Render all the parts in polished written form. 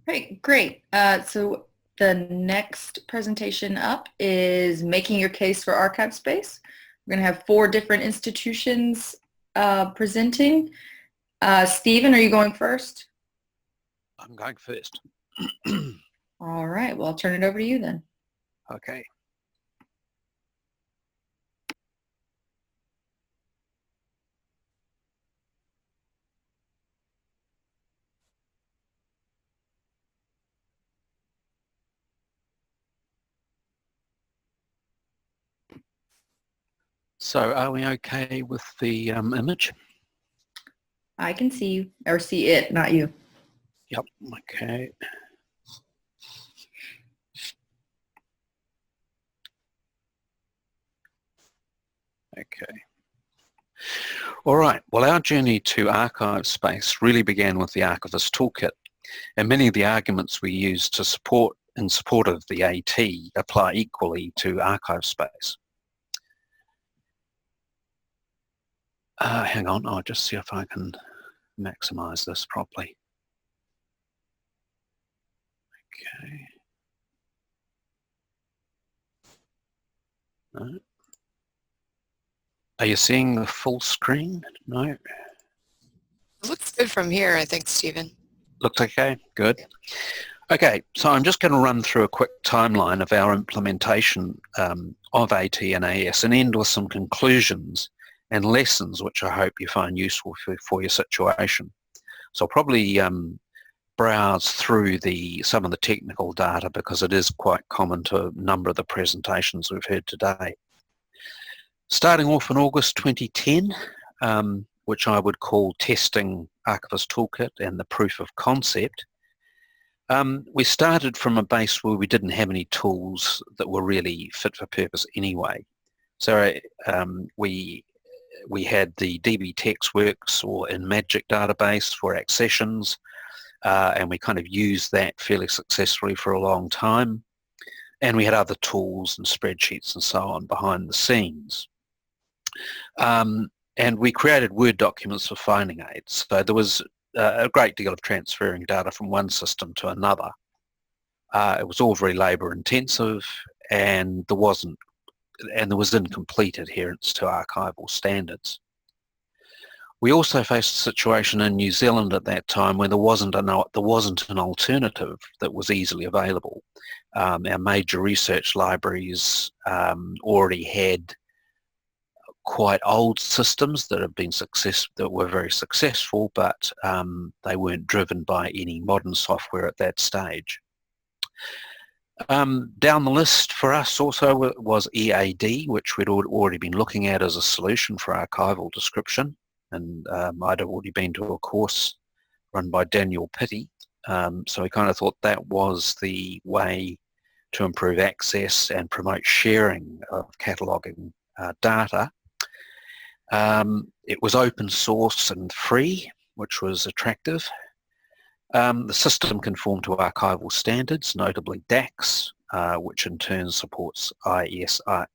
Right, great. So the next presentation up is making your case for ArchivesSpace. We're going to have 4 different institutions presenting. Stephen, are you going first? I'm going first. All right, well, I'll turn it over to you then. Okay. So are we okay with the image? I can see you, or see it, not you. Yep, okay. Okay. All right, well, our journey to ArchivesSpace really began with the Archivist Toolkit, and many of the arguments we use in support of the AT apply equally to ArchivesSpace. Hang on, I'll just see if I can maximize this properly. Okay. No. Are you seeing the full screen? No? It looks good from here, I think, Stephen. Looks okay? Good. Okay, so I'm just going to run through a quick timeline of our implementation of AT and AS and end with some conclusions and lessons which I hope you find useful for your situation. So I'll probably browse through some of the technical data because it is quite common to a number of the presentations we've heard today. Starting off in August 2010, which I would call testing Archivist Toolkit and the proof of concept, we started from a base where we didn't have any tools that were really fit for purpose anyway. So we had the DB TextWorks or in Magic database for accessions, and we kind of used that fairly successfully for a long time. And we had other tools and spreadsheets and so on behind the scenes. And we created Word documents for finding aids. So there was a great deal of transferring data from one system to another. It was all very labour intensive, and there was incomplete adherence to archival standards. We also faced a situation in New Zealand at that time where there wasn't an alternative that was easily available. Our major research libraries already had quite old systems that were very successful, but they weren't driven by any modern software at that stage. Down the list for us also was EAD, which we'd already been looking at as a solution for archival description, and I'd already been to a course run by Daniel Pitty, so we kind of thought that was the way to improve access and promote sharing of cataloguing data. It was open source and free, which was attractive. The system conformed to archival standards, notably DAX, which in turn supports ISAD.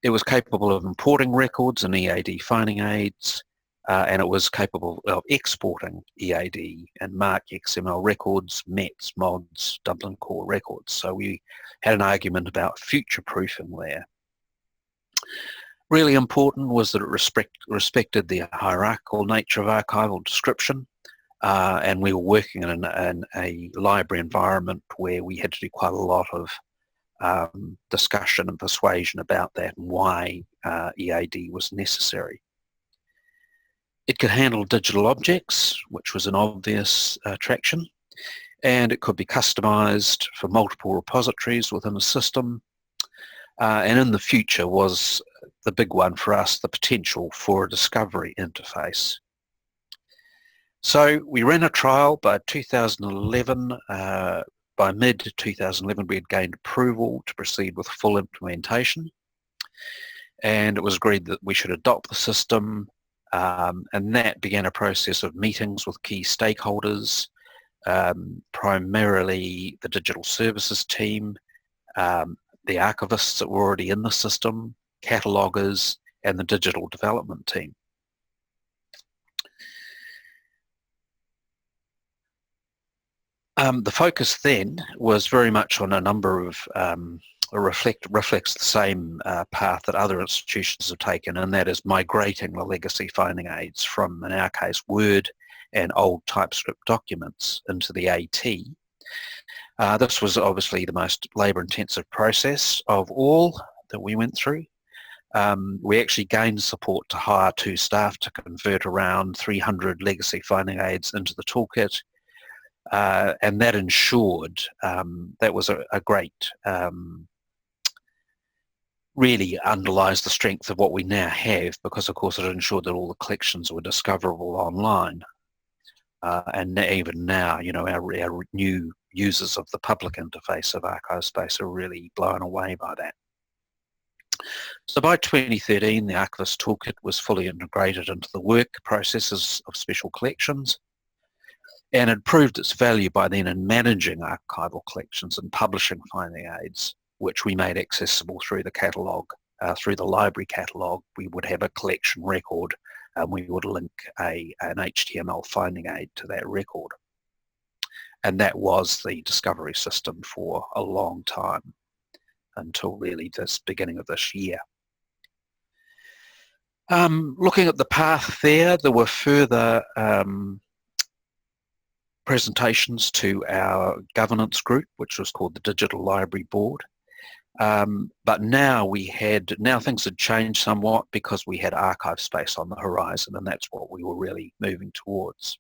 It was capable of importing records and EAD finding aids, and it was capable of exporting EAD and MARC XML records, METs, MODs, Dublin Core records. So we had an argument about future-proofing there. Really important was that it respected the hierarchical nature of archival description, and we were working in a library environment where we had to do quite a lot of discussion and persuasion about that and why EAD was necessary. It could handle digital objects, which was an obvious attraction, and it could be customized for multiple repositories within a system. And in the future was the big one for us, the potential for a discovery interface. So we ran a trial by 2011. By mid-2011, we had gained approval to proceed with full implementation. And it was agreed that we should adopt the system, and that began a process of meetings with key stakeholders, primarily the digital services team, the archivists that were already in the system, catalogers, and the digital development team. The focus then was very much on a number of reflects the same path that other institutions have taken, and that is migrating the legacy finding aids from, in our case, Word and old TypeScript documents into the AT. This was obviously the most labour-intensive process of all that we went through. We actually gained support to hire 2 staff to convert around 300 legacy finding aids into the toolkit, and that ensured that was a great really underlies the strength of what we now have, because of course it ensured that all the collections were discoverable online. And even now, you know, our new users of the public interface of ArchivesSpace are really blown away by that. So by 2013, the Archivist Toolkit was fully integrated into the work processes of special collections, and it proved its value by then in managing archival collections and publishing finding aids, which we made accessible through the catalogue, through the library catalogue. We would have a collection record, and we would link an HTML finding aid to that record. And that was the discovery system for a long time, until really this beginning of this year. Looking at the path there were further presentations to our governance group, which was called the Digital Library Board. But now things had changed somewhat, because we had ArchivesSpace on the horizon, and that's what we were really moving towards.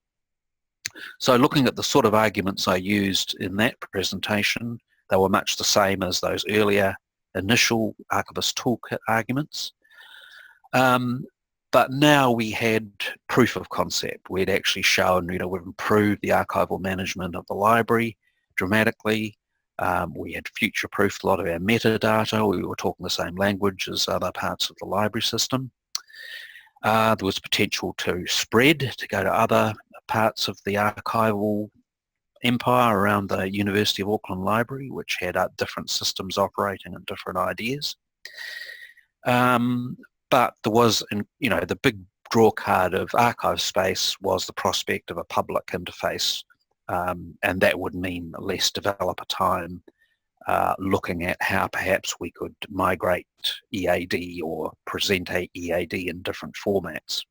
So looking at the sort of arguments I used in that presentation, they were much the same as those earlier initial Archivist Toolkit arguments. But now we had proof of concept. We'd actually shown, you know, we've improved the archival management of the library dramatically. We had future-proofed a lot of our metadata. We were talking the same language as other parts of the library system. There was potential to spread, to go to other parts of the archival empire around the University of Auckland Library, which had different systems operating and different ideas. But there was, you know, the big draw card of ArchivesSpace was the prospect of a public interface, and that would mean less developer time looking at how perhaps we could migrate EAD or present a EAD in different formats.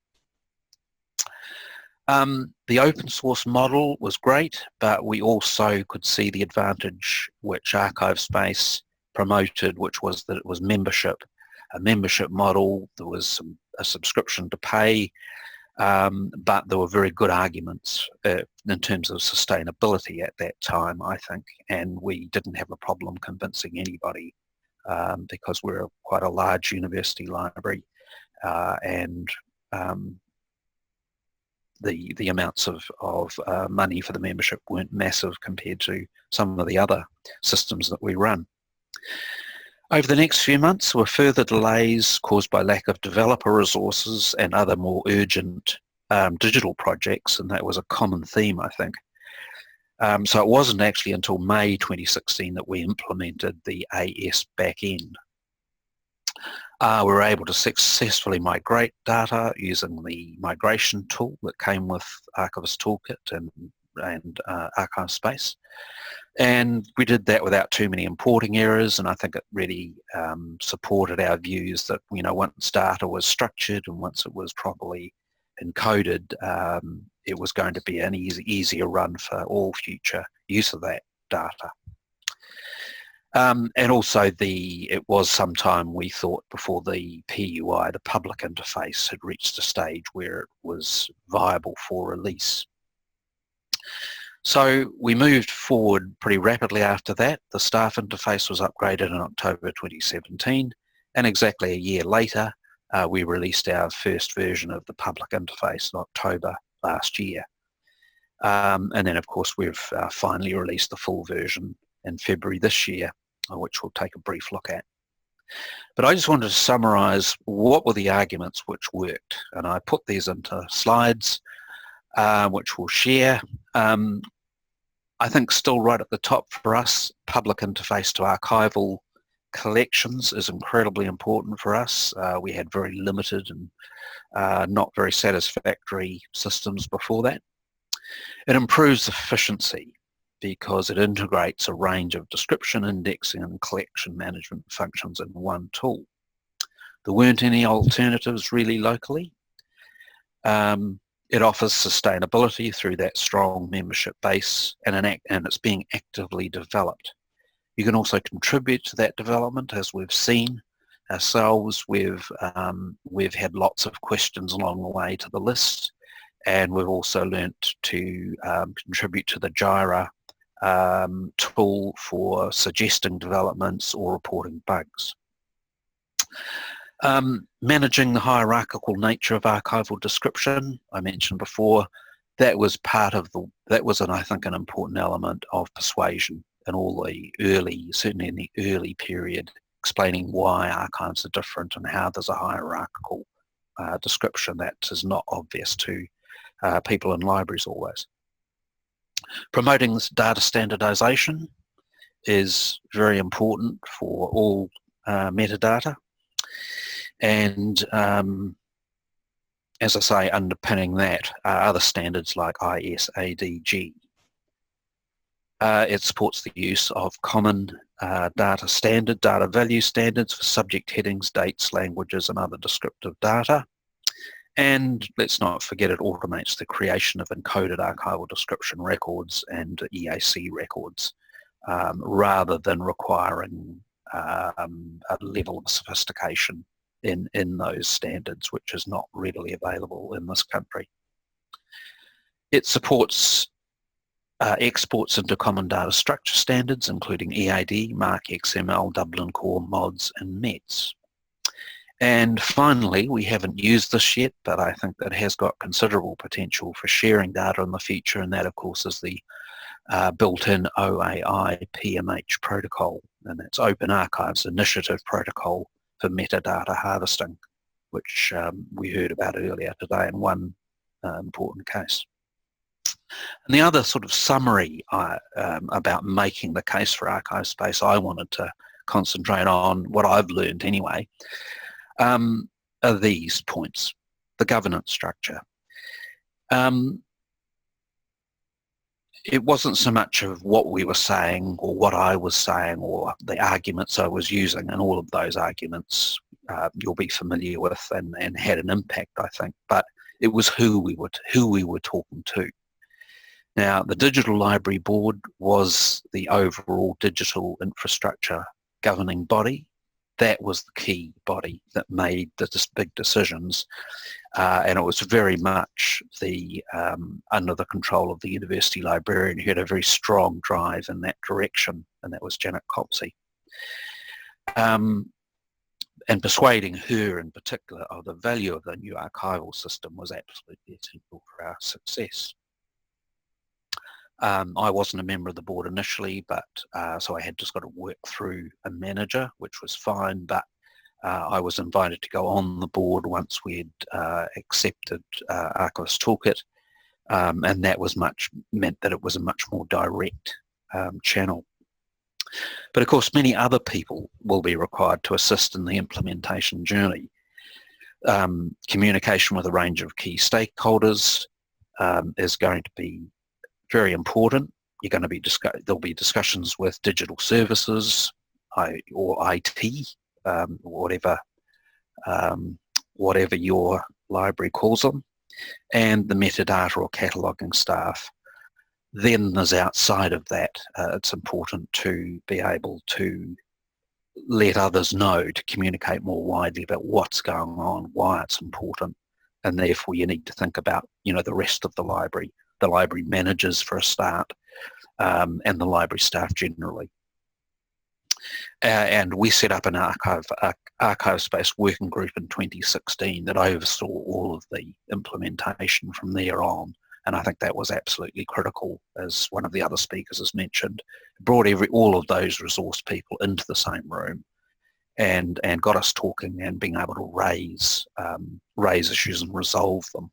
The open source model was great, but we also could see the advantage which ArchivesSpace promoted, which was that it was membership. A membership model, there was a subscription to pay, but there were very good arguments in terms of sustainability at that time, I think, and we didn't have a problem convincing anybody because we're quite a large university library, and the amounts of money for the membership weren't massive compared to some of the other systems that we run. Over the next few months, there were further delays caused by lack of developer resources and other more urgent digital projects, and that was a common theme, I think. So it wasn't actually until May 2016 that we implemented the AS backend. We were able to successfully migrate data using the migration tool that came with Archivist Toolkit and ArchivesSpace. And we did that without too many importing errors, and I think it really supported our views that, you know, once data was structured and once it was properly encoded, it was going to be an easier run for all future use of that data. And also it was some time, we thought, before the PUI, the public interface, had reached a stage where it was viable for release. So we moved forward pretty rapidly after that. The staff interface was upgraded in October 2017, and exactly a year later, we released our first version of the public interface in October last year. And then, of course, we've finally released the full version in February this year, which we'll take a brief look at. But I just wanted to summarise what were the arguments which worked, and I put these into slides, which we'll share. I think still right at the top for us, public interface to archival collections is incredibly important for us. We had very limited and not very satisfactory systems before that. It improves efficiency because it integrates a range of description, indexing and collection management functions in one tool. There weren't any alternatives really locally. It offers sustainability through that strong membership base, and it's being actively developed. You can also contribute to that development, as we've seen ourselves. We've had lots of questions along the way to the list, and we've also learnt to contribute to the Jira tool for suggesting developments or reporting bugs. Managing the hierarchical nature of archival description, I mentioned before, that was I think an important element of persuasion in all the certainly in the early period, explaining why archives are different and how there's a hierarchical description that is not obvious to people in libraries always. Promoting this data standardization is very important for all metadata. And as I say, underpinning that are other standards like ISADG. It supports the use of common data value standards for subject headings, dates, languages and other descriptive data. And let's not forget, it automates the creation of encoded archival description records and EAC records, rather than requiring a level of sophistication in those standards, which is not readily available in this country. It supports exports into common data structure standards, including EAD, MARC XML, Dublin Core, MODS and METS. And finally, we haven't used this yet, but I think that has got considerable potential for sharing data in the future, and that of course is the built-in OAI PMH protocol, and that's Open Archives Initiative Protocol for metadata harvesting, which we heard about earlier today in one important case. And the other sort of summary about making the case for ArchivesSpace I wanted to concentrate on, what I've learned anyway, are these points. The governance structure. It wasn't so much of what we were saying or what I was saying or the arguments I was using, and all of those arguments you'll be familiar with and had an impact, I think, but it was who we were talking to. Now, the Digital Library Board was the overall digital infrastructure governing body. That was the key body that made the big decisions, and it was very much under the control of the university librarian, who had a very strong drive in that direction, and that was Janet Copsey. And persuading her in particular of the value of the new archival system was absolutely essential for our success. I wasn't a member of the board initially, but so I had just got to work through a manager, which was fine, but I was invited to go on the board once we'd accepted Archivist Toolkit, and that meant that it was a much more direct channel. But of course, many other people will be required to assist in the implementation journey. Communication with a range of key stakeholders is going to be very important. There'll be discussions with digital services or IT, whatever your library calls them, and the metadata or cataloguing staff. Then there's outside of that, it's important to be able to let others know, to communicate more widely about what's going on, why it's important, and therefore you need to think about, the rest of the library managers for a start, and the library staff generally. And we set up an ArchivesSpace working group in 2016 that oversaw all of the implementation from there on. And I think that was absolutely critical, as one of the other speakers has mentioned. It brought all of those resource people into the same room and got us talking and being able to raise issues and resolve them.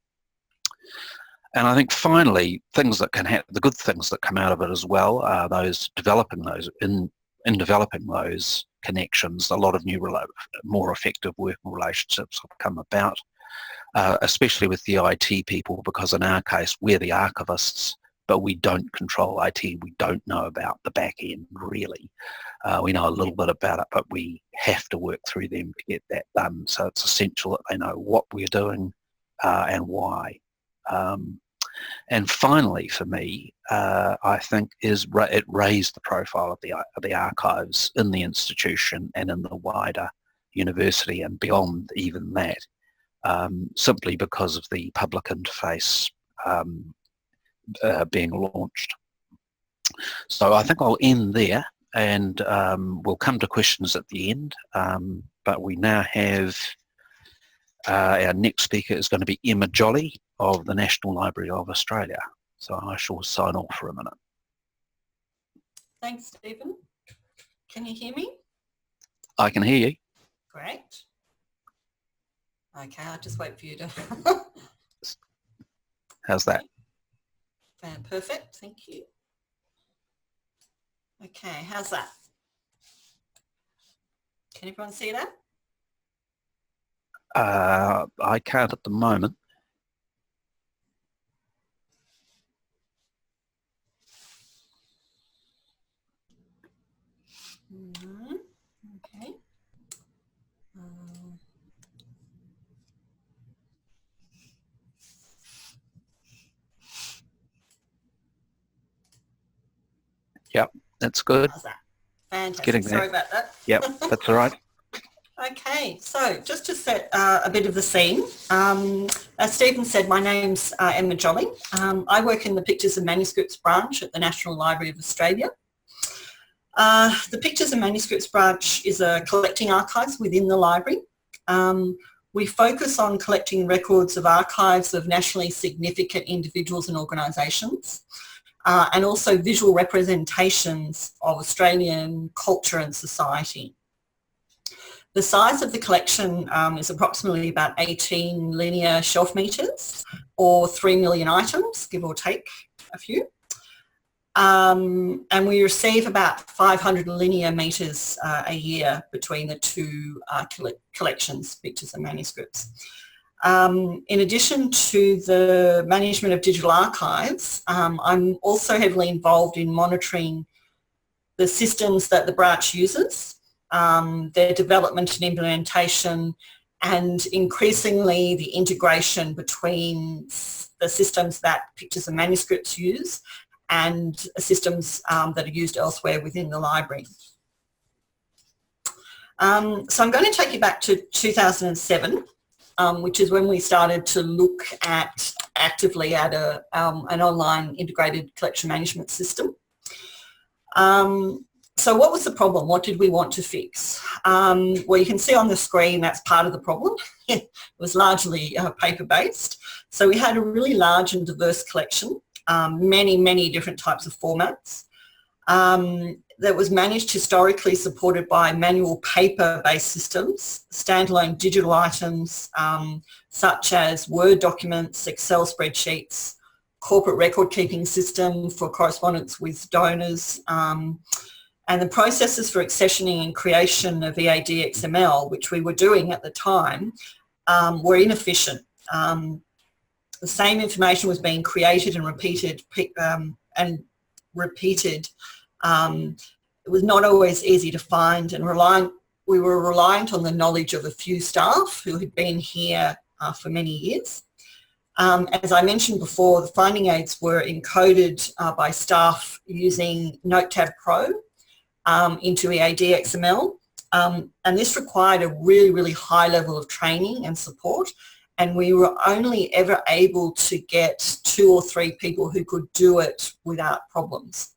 And I think finally, the good things that come out of it as well are in developing those connections. A lot of new, more effective working relationships have come about, especially with the IT people, because in our case, we're the archivists, but we don't control IT. We don't know about the back end, really. We know a little bit about it, but we have to work through them to get that done. So it's essential that they know what we're doing and why. And finally, for me, I think it raised the profile of the archives in the institution and in the wider university and beyond even that, simply because of the public interface being launched. So I think I'll end there, and we'll come to questions at the end, but we now have our next speaker is going to be Emma Jolley of the National Library of Australia. So I shall sign off for a minute. Thanks, Stephen. Can you hear me? I can hear you. Great. Okay, I'll just wait for you to... How's that? Perfect, thank you. Okay, how's that? Can everyone see that? I can't at the moment. Okay. Yep, that's good. How's that? Fantastic. Getting Sorry there. about that. Yep, that's all right. Okay, so just to set a bit of the scene, as Stephen said, my name's Emma Jolley. I work in the Pictures and Manuscripts branch at the National Library of Australia. The Pictures and Manuscripts branch is a collecting archives within the library. We focus on collecting records of archives of nationally significant individuals and organisations, and also visual representations of Australian culture and society. The size of the collection is approximately about 18 linear shelf metres, or 3 million items, give or take a few. And we receive about 500 linear metres a year between the two collections, pictures and manuscripts. In addition to the management of digital archives, I'm also heavily involved in monitoring the systems that the branch uses, their development and implementation, and increasingly the integration between the systems that Pictures and Manuscripts use and systems that are used elsewhere within the library. So I'm going to take you back to 2007, which is when we started to look actively at an online integrated collection management system. So what was the problem? What did we want to fix? Well, you can see on the screen that's part of the problem. It was largely paper-based. So we had a really large and diverse collection, many different types of formats, that was managed historically, supported by manual paper-based systems, standalone digital items such as Word documents, Excel spreadsheets, corporate record-keeping system for correspondence with donors, and the processes for accessioning and creation of EAD XML, which we were doing at the time, were inefficient. The same information was being created and repeated, it was not always easy to find, and we were reliant on the knowledge of a few staff who had been here for many years. As I mentioned before, the finding aids were encoded by staff using NoteTab Pro into EAD XML, and this required a really high level of training and support, and we were only ever able to get 2 or 3 people who could do it without problems.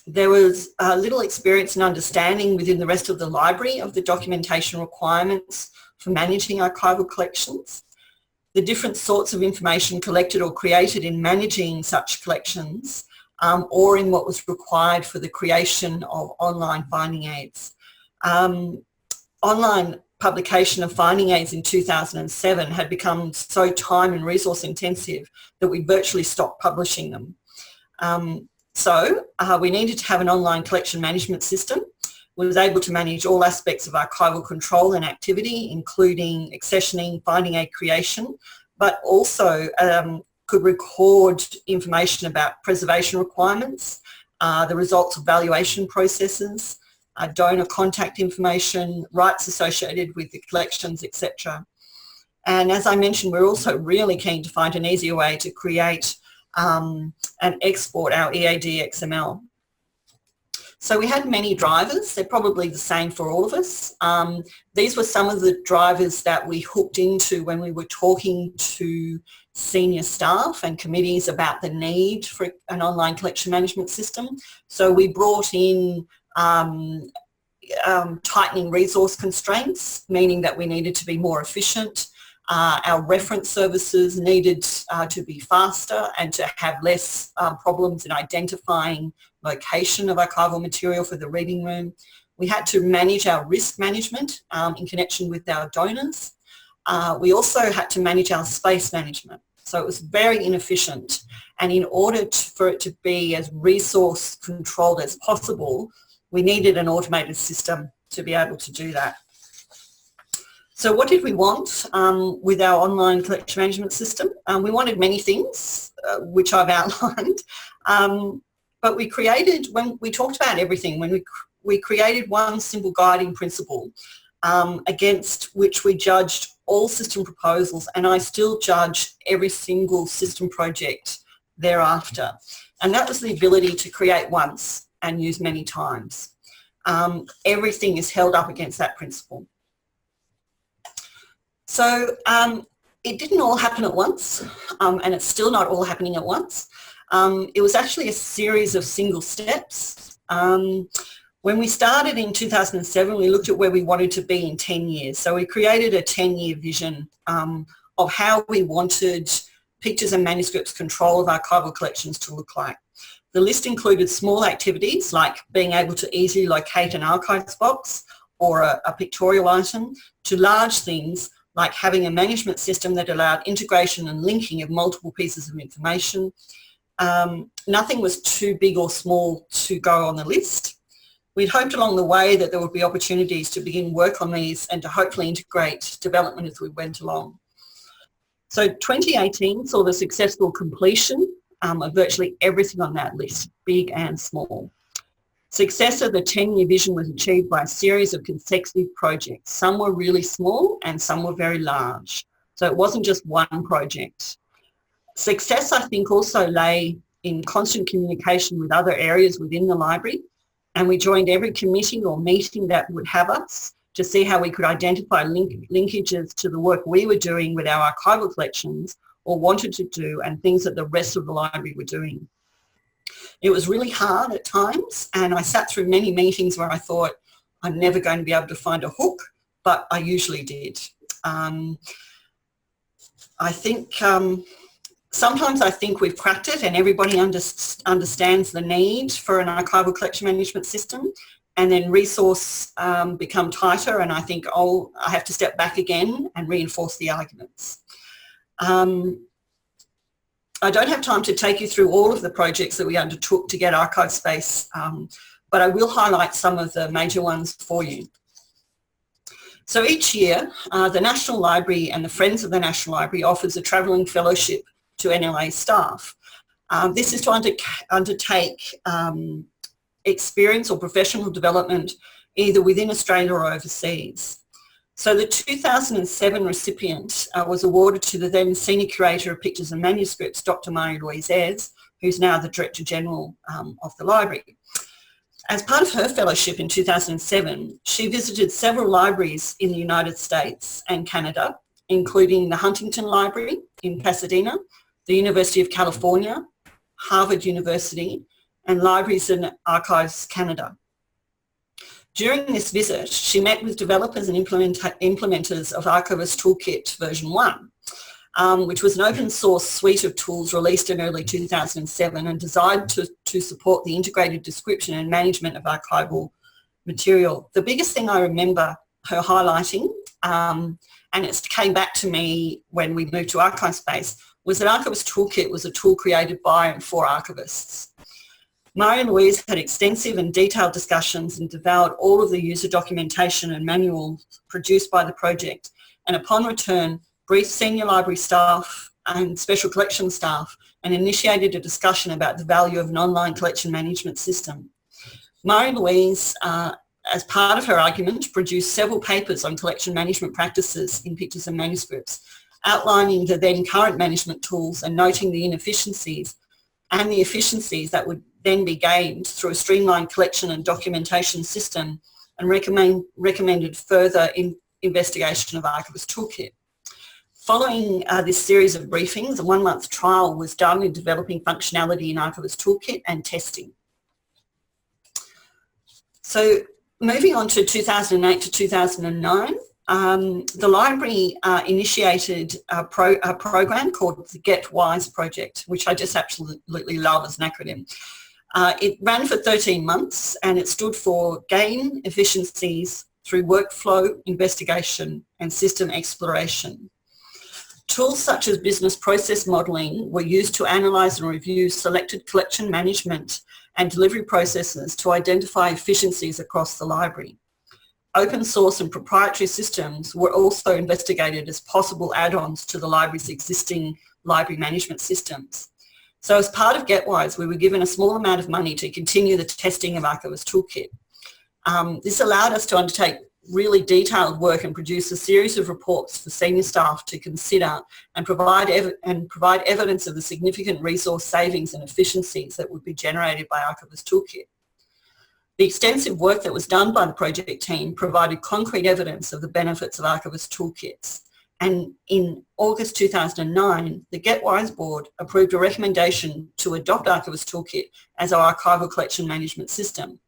There was little experience and understanding within the rest of the library of the documentation requirements for managing archival collections. The different sorts of information collected or created in managing such collections, or in what was required for the creation of online finding aids. Online publication of finding aids in 2007 had become so time and resource intensive that we virtually stopped publishing them. So we needed to have an online collection management system. We was able to manage all aspects of archival control and activity, including accessioning, finding aid creation, but also could record information about preservation requirements, the results of valuation processes, donor contact information, rights associated with the collections, etc. And as I mentioned, we're also really keen to find an easier way to create and export our EAD XML. So we had many drivers. They're probably the same for all of us. These were some of the drivers that we hooked into when we were talking to senior staff and committees about the need for an online collection management system. So we brought in tightening resource constraints, meaning that we needed to be more efficient. Our reference services needed to be faster and to have less problems in identifying location of archival material for the reading room. We had to manage our risk management in connection with our donors. We also had to manage our space management. So it was very inefficient. And in order for it to be as resource controlled as possible, we needed an automated system to be able to do that. So what did we want with our online collection management system? We wanted many things, which I've outlined, but we created, when we talked about everything, when we created one simple guiding principle against which we judged all system proposals, and I still judge every single system project thereafter. And that was the ability to create once and use many times. Everything is held up against that principle. So it didn't all happen at once, and it's still not all happening at once. It was actually a series of single steps. When we started in 2007, we looked at where we wanted to be in 10 years. So we created a 10-year vision of how we wanted pictures and manuscripts control of archival collections to look like. The list included small activities like being able to easily locate an archives box or a pictorial item, to large things like having a management system that allowed integration and linking of multiple pieces of information. Nothing was too big or small to go on the list. We'd hoped along the way that there would be opportunities to begin work on these and to hopefully integrate development as we went along. So 2018 saw the successful completion of virtually everything on that list, big and small. Success of the 10-year vision was achieved by a series of consecutive projects. Some were really small and some were very large. So it wasn't just one project. Success, I think, also lay in constant communication with other areas within the library, and we joined every committee or meeting that would have us to see how we could identify linkages to the work we were doing with our archival collections or wanted to do, and things that the rest of the library were doing. It was really hard at times, and I sat through many meetings where I thought I'm never going to be able to find a hook, but I usually did. I think sometimes I think we've cracked it and everybody understands the need for an archival collection management system, and then resource become tighter, and I think, oh, I have to step back again and reinforce the arguments. I don't have time to take you through all of the projects that we undertook to get ArchivesSpace, but I will highlight some of the major ones for you. So each year, the National Library and the Friends of the National Library offers a travelling fellowship to NLA staff. This is to undertake experience or professional development either within Australia or overseas. So the 2007 recipient was awarded to the then Senior Curator of Pictures and Manuscripts, Dr. Marie-Louise Ayres, who's now the Director General of the library. As part of her fellowship in 2007, she visited several libraries in the United States and Canada, including the Huntington Library in Pasadena, the University of California, Harvard University, and Libraries and Archives Canada. During this visit, she met with developers and implementers of Archivist Toolkit version 1, which was an open source suite of tools released in early 2007 and designed to support the integrated description and management of archival material. The biggest thing I remember her highlighting, and it came back to me when we moved to ArchivesSpace, was that Archivist Toolkit was a tool created by and for archivists. Marie-Louise had extensive and detailed discussions and devoured all of the user documentation and manuals produced by the project, and upon return briefed senior library staff and special collection staff and initiated a discussion about the value of an online collection management system. Marie-Louise, as part of her argument, produced several papers on collection management practices in pictures and manuscripts, outlining the then current management tools and noting the inefficiencies and the efficiencies that would then be gained through a streamlined collection and documentation system, and recommended further investigation of Archivist Toolkit. Following this series of briefings, a 1-month trial was done in developing functionality in Archivist Toolkit and testing. So moving on to 2008 to 2009, the library initiated a program called the Get Wise Project, which I just absolutely love as an acronym. It ran for 13 months and it stood for Gain Efficiencies through Workflow Investigation and System Exploration. Tools such as business process modelling were used to analyse and review selected collection management and delivery processes to identify efficiencies across the library. Open source and proprietary systems were also investigated as possible add-ons to the library's existing library management systems. So as part of GetWise, we were given a small amount of money to continue the testing of Archivist Toolkit. This allowed us to undertake really detailed work and produce a series of reports for senior staff to consider and provide evidence of the significant resource savings and efficiencies that would be generated by Archivist Toolkit. The extensive work that was done by the project team provided concrete evidence of the benefits of Archivist Toolkits. And in August 2009, the GetWise board approved a recommendation to adopt Archivist Toolkit as our archival collection management system.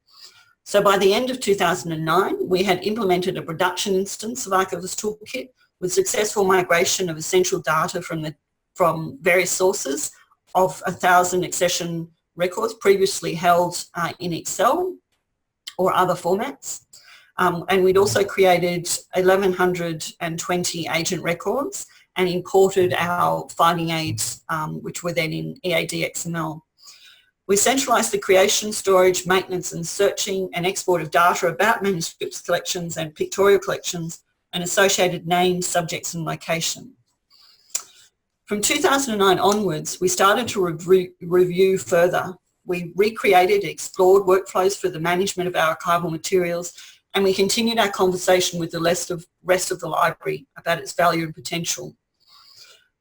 So by the end of 2009, we had implemented a production instance of Archivist Toolkit with successful migration of essential data from various sources of 1,000 accession records previously held in Excel or other formats. And we'd also created 1,120 agent records and imported our finding aids, which were then in EAD XML. We centralised the creation, storage, maintenance and searching and export of data about manuscripts collections and pictorial collections and associated names, subjects and location. From 2009 onwards, we started to review further. We recreated, explored workflows for the management of our archival materials, and we continued our conversation with the rest of the library about its value and potential.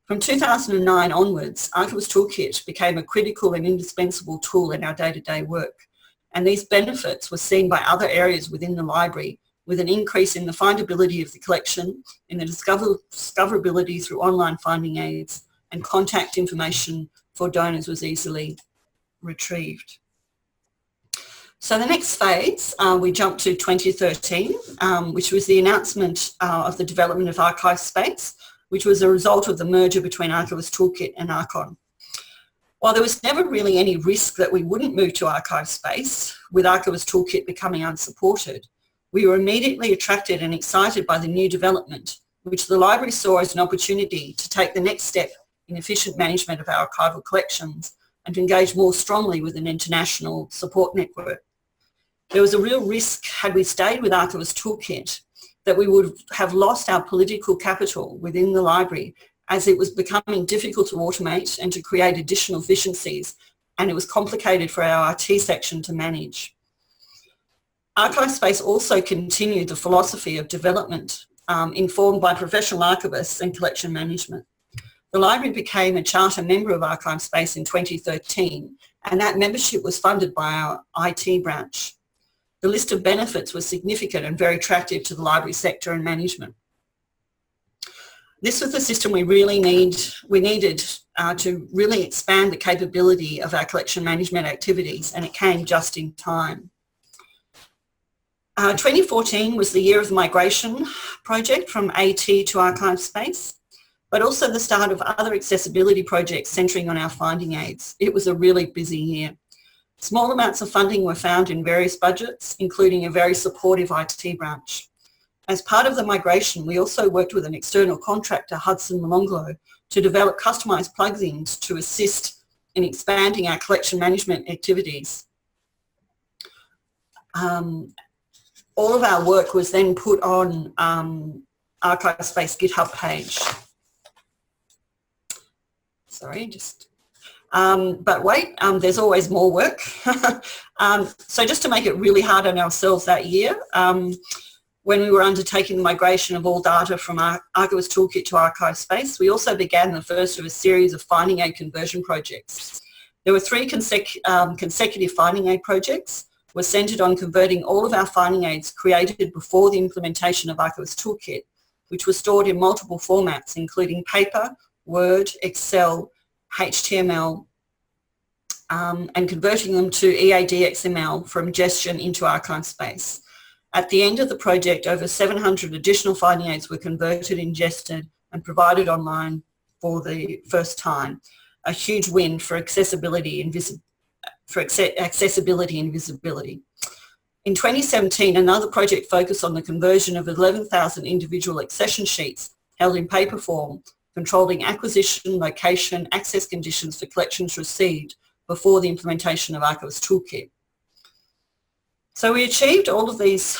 From 2009 onwards, Archivist Toolkit became a critical and indispensable tool in our day-to-day work, and these benefits were seen by other areas within the library, with an increase in the findability of the collection, in the discoverability through online finding aids, and contact information for donors was easily retrieved. So the next phase, we jumped to 2013, which was the announcement of the development of ArchivesSpace, which was a result of the merger between Archivist Toolkit and Archon. While there was never really any risk that we wouldn't move to ArchivesSpace, with Archivist Toolkit becoming unsupported, we were immediately attracted and excited by the new development, which the library saw as an opportunity to take the next step in efficient management of our archival collections and to engage more strongly with an international support network. There was a real risk, had we stayed with Archivist Toolkit, that we would have lost our political capital within the library, as it was becoming difficult to automate and to create additional efficiencies, and it was complicated for our RT section to manage. ArchivesSpace also continued the philosophy of development informed by professional archivists and collection management. The library became a charter member of ArchivesSpace in 2013, and that membership was funded by our IT branch. The list of benefits was significant and very attractive to the library sector and management. This was the system we needed to really expand the capability of our collection management activities, and it came just in time. 2014 was the year of the migration project from AT to ArchivesSpace, but also the start of other accessibility projects centering on our finding aids. It was a really busy year. Small amounts of funding were found in various budgets, including a very supportive IT branch. As part of the migration, we also worked with an external contractor, Hudson Molonglo, to develop customised plugins to assist in expanding our collection management activities. All of our work was then put on ArchivesSpace GitHub page. sorry, just, but wait, there's always more work. So just to make it really hard on ourselves that year, when we were undertaking the migration of all data from our Archivist Toolkit to ArchivesSpace, we also began the first of a series of finding aid conversion projects. There were 3 consecutive finding aid projects, were centred on converting all of our finding aids created before the implementation of Archivist Toolkit, which were stored in multiple formats, including paper, Word, Excel, HTML, and converting them to EADXML for ingestion into ArchivesSpace. At the end of the project, over 700 additional finding aids were converted, ingested, and provided online for the first time. A huge win for accessibility and visibility. In 2017, another project focused on the conversion of 11,000 individual accession sheets held in paper form, controlling acquisition, location, access conditions for collections received before the implementation of Archivist Toolkit. So we achieved all of these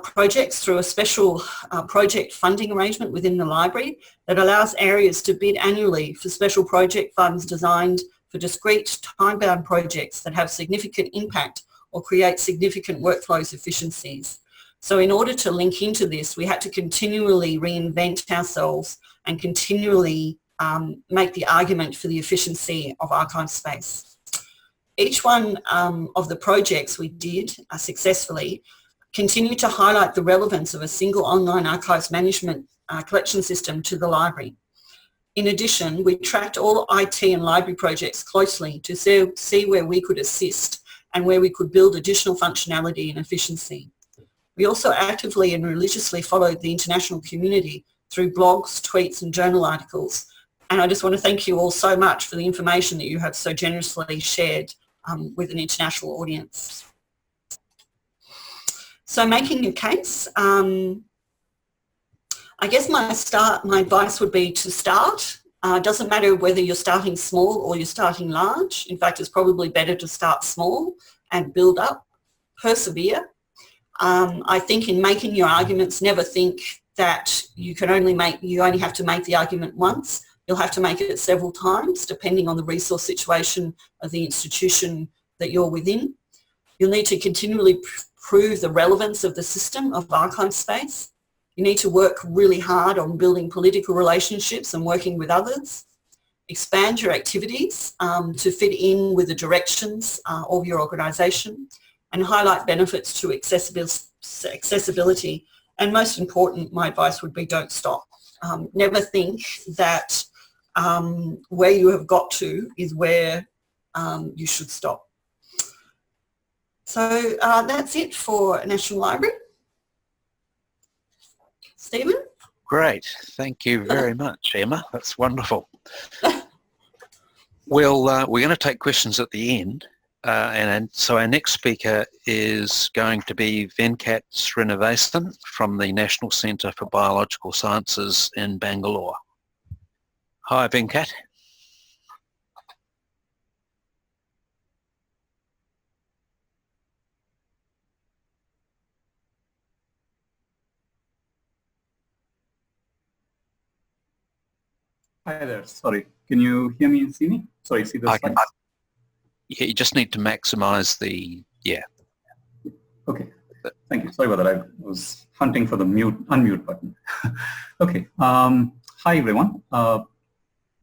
projects through a special project funding arrangement within the library that allows areas to bid annually for special project funds designed for discrete time-bound projects that have significant impact or create significant workflows efficiencies. So in order to link into this, we had to continually reinvent ourselves and continually make the argument for the efficiency of ArchivesSpace. Each one of the projects we did successfully continued to highlight the relevance of a single online archives management collection system to the library. In addition, we tracked all IT and library projects closely to see where we could assist and where we could build additional functionality and efficiency. We also actively and religiously followed the international community through blogs, tweets and journal articles. And I just want to thank you all so much for the information that you have so generously shared with an international audience. So making a case, I guess my advice would be to start. Doesn't matter whether you're starting small or you're starting large. In fact, it's probably better to start small and build up, persevere. I think in making your arguments, never think that you only have to make the argument once. You'll have to make it several times depending on the resource situation of the institution that you're within. You'll need to continually prove the relevance of the system of ArchivesSpace. You need to work really hard on building political relationships and working with others. Expand your activities to fit in with the directions of your organisation and highlight benefits to accessibility. And most important, my advice would be don't stop. Never think that where you have got to is where you should stop. So that's it for National Library. Stephen? Great. Thank you very much, Emma. That's wonderful. Well, we're going to take questions at the end. And so our next speaker is going to be Venkat Srinivasan from the National Centre for Biological Sciences in Bangalore. Hi, Venkat. Hi there. Sorry, can you hear me and see me? Sorry, see the slides? Yeah, you just need to maximize the, yeah. Okay, thank you. Sorry about that. I was hunting for the unmute button. Okay, hi everyone.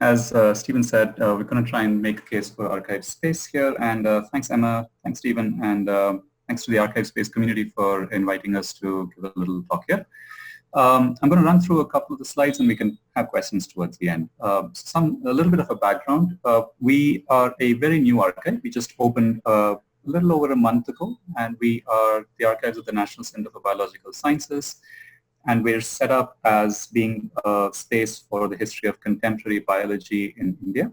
As Stephen said, we're going to try and make a case for ArchivesSpace here. And thanks Emma, thanks Stephen, and thanks to the ArchivesSpace community for inviting us to give a little talk here. I'm going to run through a couple of the slides and we can have questions towards the end. A little bit of a background. We are a very new archive. We just opened a little over a month ago, and we are the archives of the National Centre for Biological Sciences, and we're set up as being a space for the history of contemporary biology in India.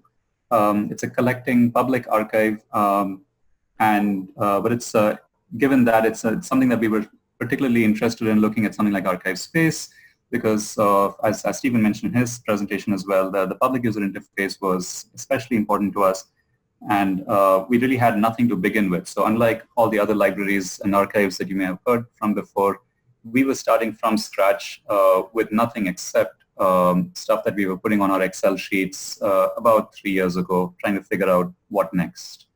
It's a collecting public archive, but it's given that it's something that we were particularly interested in looking at something like ArchivesSpace because as Stephen mentioned in his presentation as well, the public user interface was especially important to us, and we really had nothing to begin with. So unlike all the other libraries and archives that you may have heard from before, we were starting from scratch with nothing except stuff that we were putting on our Excel sheets about 3 years ago, trying to figure out what next.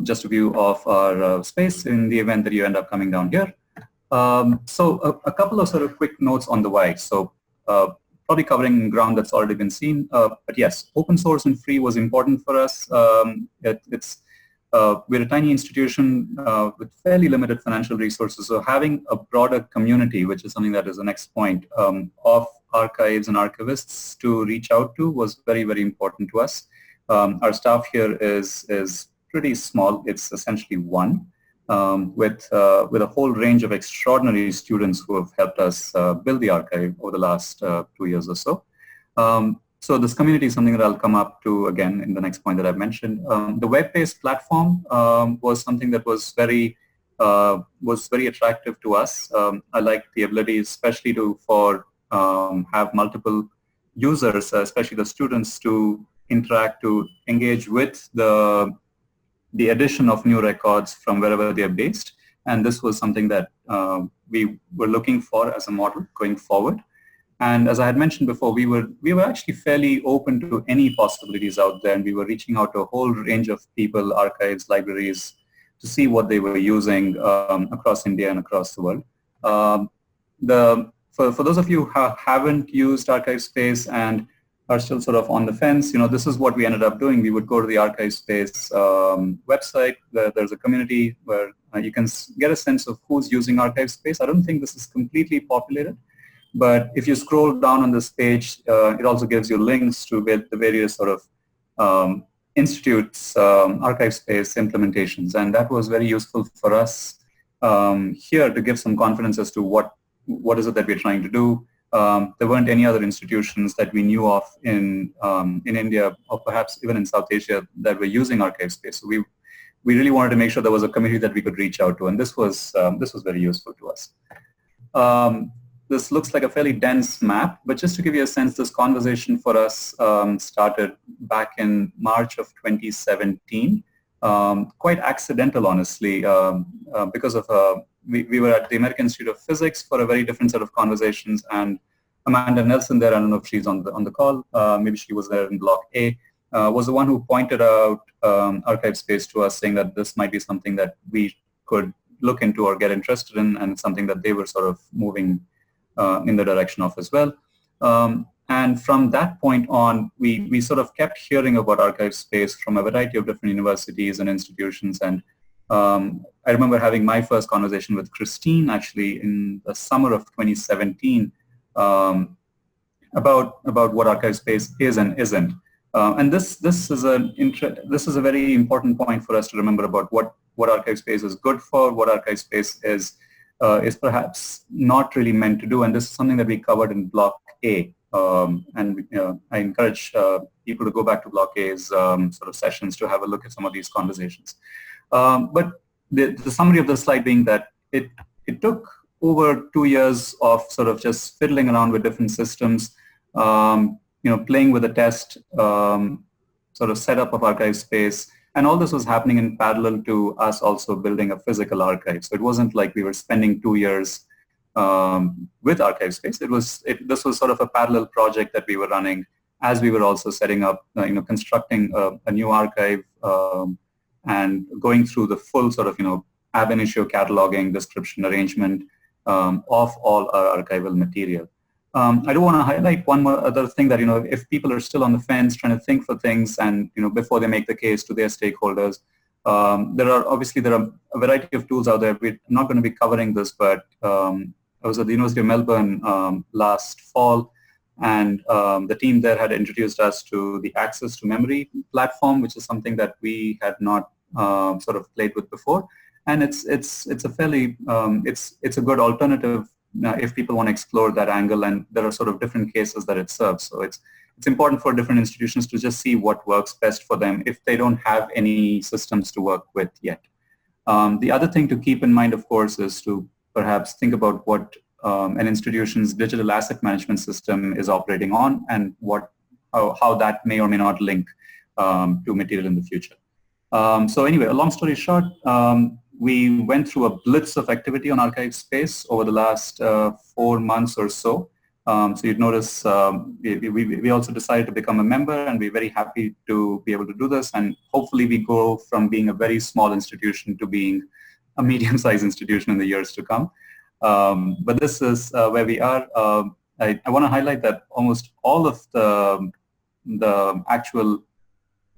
Just a view of our space in the event that you end up coming down here. So a couple of sort of quick notes on the why. So probably covering ground that's already been seen, but yes, open source and free was important for us. We're a tiny institution with fairly limited financial resources, so having a broader community, which is something that is the next point, of archives and archivists to reach out to was very, very important to us. Our staff here is pretty small. It's essentially one, with a whole range of extraordinary students who have helped us build the archive over the last 2 years or so. So this community is something that I'll come up to again in the next point that I've mentioned. The web-based platform was something that was very attractive to us. I like the ability, especially for have multiple users, especially the students, to interact, to engage with the addition of new records from wherever they are based. And this was something that we were looking for as a model going forward. And as I had mentioned before, we were actually fairly open to any possibilities out there, and we were reaching out to a whole range of people, archives, libraries, to see what they were using across India and across the world. For those of you who haven't used ArchivesSpace and are still sort of on the fence, this is what we ended up doing. We would go to the ArchivesSpace website. There's a community where you can get a sense of who's using ArchivesSpace. I don't think this is completely populated, but if you scroll down on this page, it also gives you links to the various sort of institutes, ArchivesSpace implementations, and that was very useful for us here to give some confidence as to what is it that we're trying to do. There weren't any other institutions that we knew of in India, or perhaps even in South Asia, that were using ArchivesSpace. So we really wanted to make sure there was a community that we could reach out to, and this was very useful to us. This looks like a fairly dense map, but just to give you a sense, this conversation for us started back in March of 2017. Quite accidental, honestly, because of we were at the American Institute of Physics for a very different set of conversations, and Amanda Nelson there, I don't know if she's on the call, maybe she was there in Block A, was the one who pointed out ArchivesSpace to us, saying that this might be something that we could look into or get interested in, and something that they were sort of moving in the direction of as well. And from that point on, we sort of kept hearing about ArchivesSpace from a variety of different universities and institutions. And I remember having my first conversation with Christine actually in the summer of 2017 about what ArchivesSpace is and isn't. And this is a very important point for us to remember about what ArchivesSpace is good for, what ArchivesSpace is perhaps not really meant to do, and this is something that we covered in Block A. And I encourage people to go back to Block A's sort of sessions to have a look at some of these conversations. But the summary of the slide being that it took over 2 years of sort of just fiddling around with different systems, playing with the test sort of setup of ArchivesSpace. And all this was happening in parallel to us also building a physical archive. So it wasn't like we were spending 2 years with ArchivesSpace. This was sort of a parallel project that we were running as we were also setting up, constructing a new archive and going through the full sort of, ab initio cataloging, description, arrangement of all our archival material. I do want to highlight one more other thing that, if people are still on the fence trying to think for things and, before they make the case to their stakeholders, there are a variety of tools out there. We're not going to be covering this, but I was at the University of Melbourne last fall, and the team there had introduced us to the Access to Memory platform, which is something that we had not sort of played with before. And it's a fairly, it's a good alternative if people want to explore that angle, and there are sort of different cases that it serves. So it's important for different institutions to just see what works best for them if they don't have any systems to work with yet. The other thing to keep in mind, of course, is to perhaps think about what an institution's digital asset management system is operating on, and how that may or may not link to material in the future. So anyway, a long story short, we went through a blitz of activity on ArchivesSpace over the last 4 months or so. So you'd notice we also decided to become a member, and we're very happy to be able to do this. And hopefully we go from being a very small institution to being a medium-sized institution in the years to come. But this is where we are. I want to highlight that almost all of the actual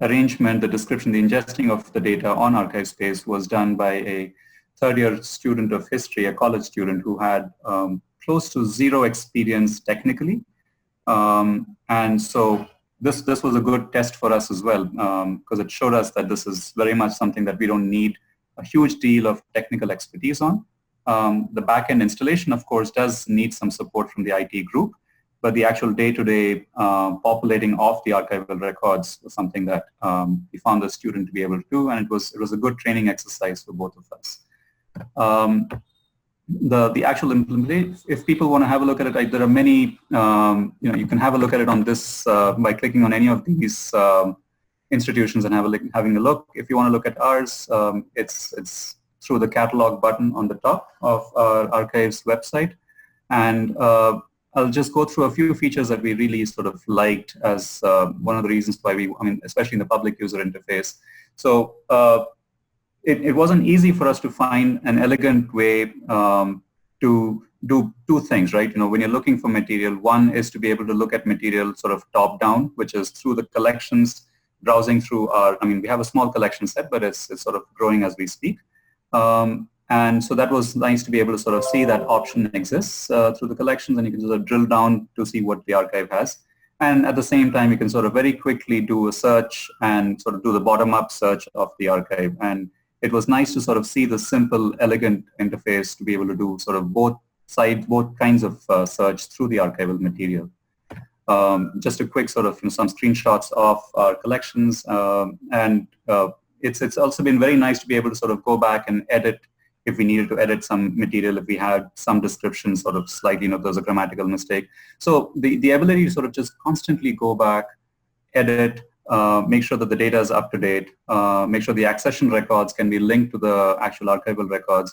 arrangement, the description, the ingesting of the data on ArchivesSpace was done by a third-year student of history, a college student who had close to zero experience technically. And so this was a good test for us as well, because it showed us that this is very much something that we don't need a huge deal of technical expertise on. The back-end installation, of course, does need some support from the IT group, but the actual day-to-day populating of the archival records was something that we found the student to be able to do, and it was a good training exercise for both of us. The actual implementation, if people want to have a look at it, there are many, you can have a look at it on this by clicking on any of these institutions and having a look. If you want to look at ours, it's through the catalog button on the top of our Archives website. And I'll just go through a few features that we really sort of liked as one of the reasons why especially in the public user interface. So it wasn't easy for us to find an elegant way to do two things, right? When you're looking for material, one is to be able to look at material sort of top down, which is through the collections, browsing through we have a small collection set, but it's sort of growing as we speak. And so that was nice to be able to sort of see that option exists through the collections, and you can sort of drill down to see what the archive has. And at the same time, you can sort of very quickly do a search and sort of do the bottom-up search of the archive. And it was nice to sort of see the simple, elegant interface to be able to do sort of both kinds of search through the archival material. Just a quick sort of some screenshots of our collections, and it's also been very nice to be able to sort of go back and edit if we needed to edit some material, if we had some description sort of slightly, there's a grammatical mistake. So the ability to sort of just constantly go back, edit, make sure that the data is up to date, make sure the accession records can be linked to the actual archival records.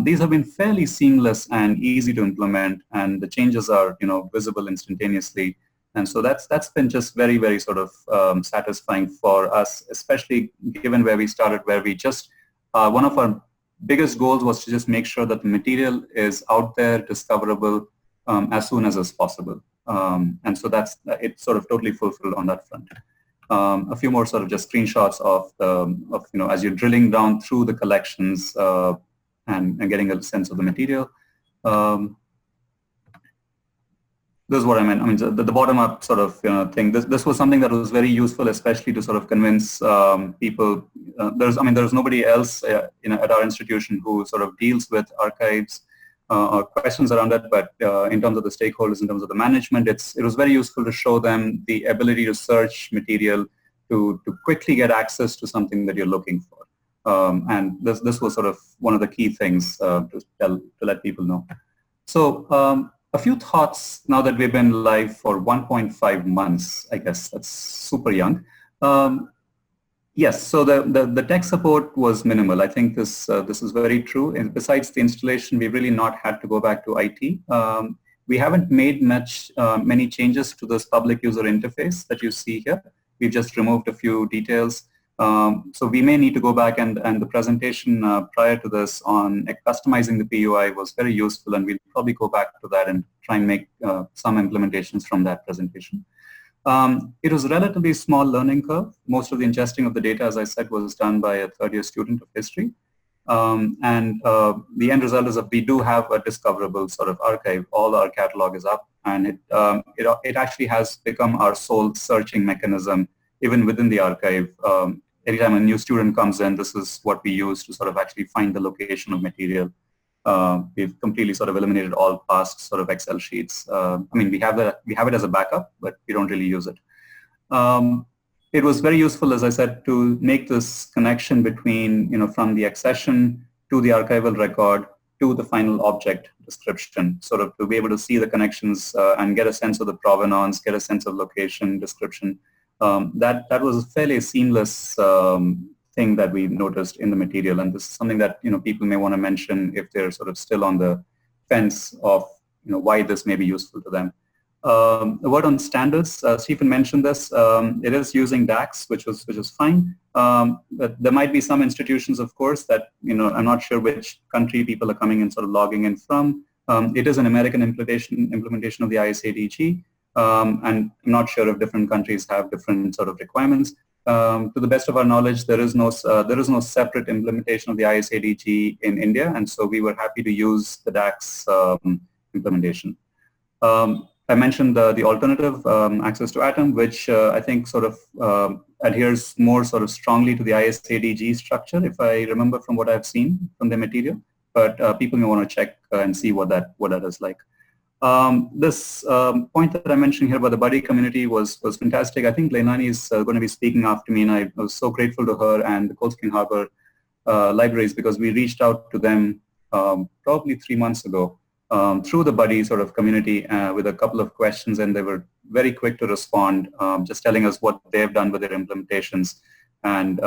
These have been fairly seamless and easy to implement, and the changes are visible instantaneously. And so that's been just very, very sort of satisfying for us, especially given where we started, where we just, one of our biggest goals was to just make sure that the material is out there, discoverable as soon as possible. And so it's sort of totally fulfilled on that front. A few more sort of just screenshots of as you're drilling down through the collections and getting a sense of the material. This is what I meant. The bottom-up sort of thing. This was something that was very useful, especially to sort of convince people. There's nobody else at our institution who sort of deals with archives or questions around it. But in terms of the stakeholders, in terms of the management, it was very useful to show them the ability to search material to quickly get access to something that you're looking for. And this was sort of one of the key things to let people know. So. A few thoughts now that we've been live for 1.5 months, I guess that's super young. Yes, so the tech support was minimal. I think this is very true. And besides the installation, we've really not had to go back to IT. We haven't made many changes to this public user interface that you see here. We've just removed a few details. So we may need to go back, and the presentation prior to this on customizing the PUI was very useful, and we'll probably go back to that and try and make some implementations from that presentation. It was a relatively small learning curve. Most of the ingesting of the data, as I said, was done by a third-year student of history. And the end result is that we do have a discoverable sort of archive. All our catalog is up, and it actually has become our sole searching mechanism even within the archive. Anytime a new student comes in, this is what we use to sort of actually find the location of material. We've completely sort of eliminated all past sort of Excel sheets. We have it as a backup, but we don't really use it. It was very useful, as I said, to make this connection between, from the accession to the archival record to the final object description, sort of to be able to see the connections and get a sense of the provenance, get a sense of location, description. That was a fairly seamless thing that we noticed in the material, and this is something that people may want to mention if they're sort of still on the fence of why this may be useful to them. A word on standards. Stephen mentioned this. It is using DAX, which is fine. But there might be some institutions, of course, that I'm not sure which country people are coming and sort of logging in from. It is an American implementation of the ISADG, and I'm not sure if different countries have different sort of requirements. To the best of our knowledge, there is no separate implementation of the ISADG in India, and so we were happy to use the DAX implementation. I mentioned the alternative, access to Atom, which I think sort of adheres more sort of strongly to the ISADG structure, if I remember from what I've seen from the material. But people may want to check and see what that is like. This point that I mentioned here about the buddy community was fantastic. I think Leilani is going to be speaking after me, and I was so grateful to her and the Cold Spring Harbor libraries, because we reached out to them probably 3 months ago through the buddy sort of community with a couple of questions, and they were very quick to respond, just telling us what they've done with their implementations. And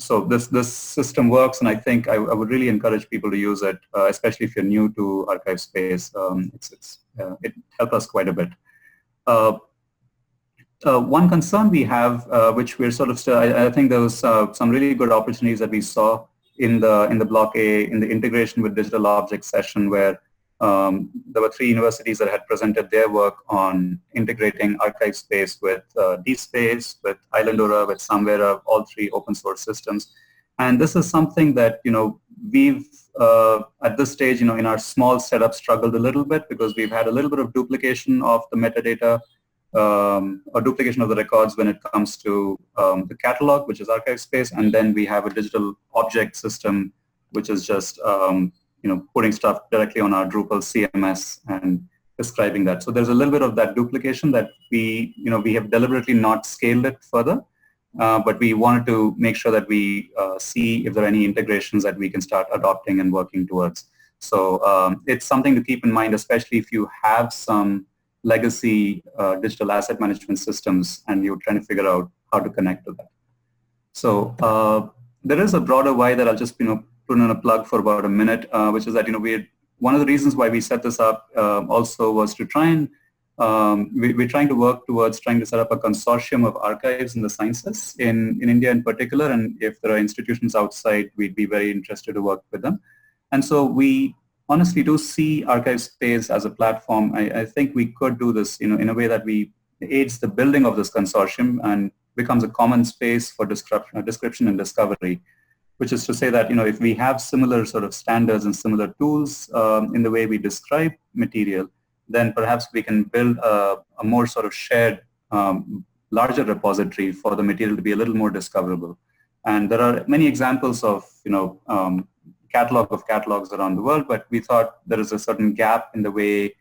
so this system works, and I think I would really encourage people to use it, especially if you're new to ArchivesSpace. It helped us quite a bit. One concern we have, which we're sort of still, I think there was some really good opportunities that we saw in the Block A, in the integration with digital objects session, where there were 3 universities that had presented their work on integrating ArchivesSpace with DSpace, with Islandora, with Samvera, all 3 open source systems. And this is something that we've at this stage in our small setup struggled a little bit, because we've had a little bit of duplication of the metadata or duplication of the records when it comes to the catalog, which is ArchivesSpace, and then we have a digital object system, which is just putting stuff directly on our Drupal CMS and describing that. So there's a little bit of that duplication that we have deliberately not scaled it further, but we wanted to make sure that we see if there are any integrations that we can start adopting and working towards. So it's something to keep in mind, especially if you have some legacy digital asset management systems and you're trying to figure out how to connect to that. So there is a broader why that I'll just put in a plug for about a minute, which is that one of the reasons why we set this up also was to try and we're trying to work towards trying to set up a consortium of archives in the sciences in India in particular, and if there are institutions outside, we'd be very interested to work with them. And so we honestly do see ArchivesSpace as a platform. I think we could do this in a way that aids the building of this consortium and becomes a common space for description and discovery, which is to say that if we have similar sort of standards and similar tools in the way we describe material, then perhaps we can build a more sort of shared, larger repository for the material to be a little more discoverable. And there are many examples of catalog of catalogs around the world, but we thought there is a certain gap in the way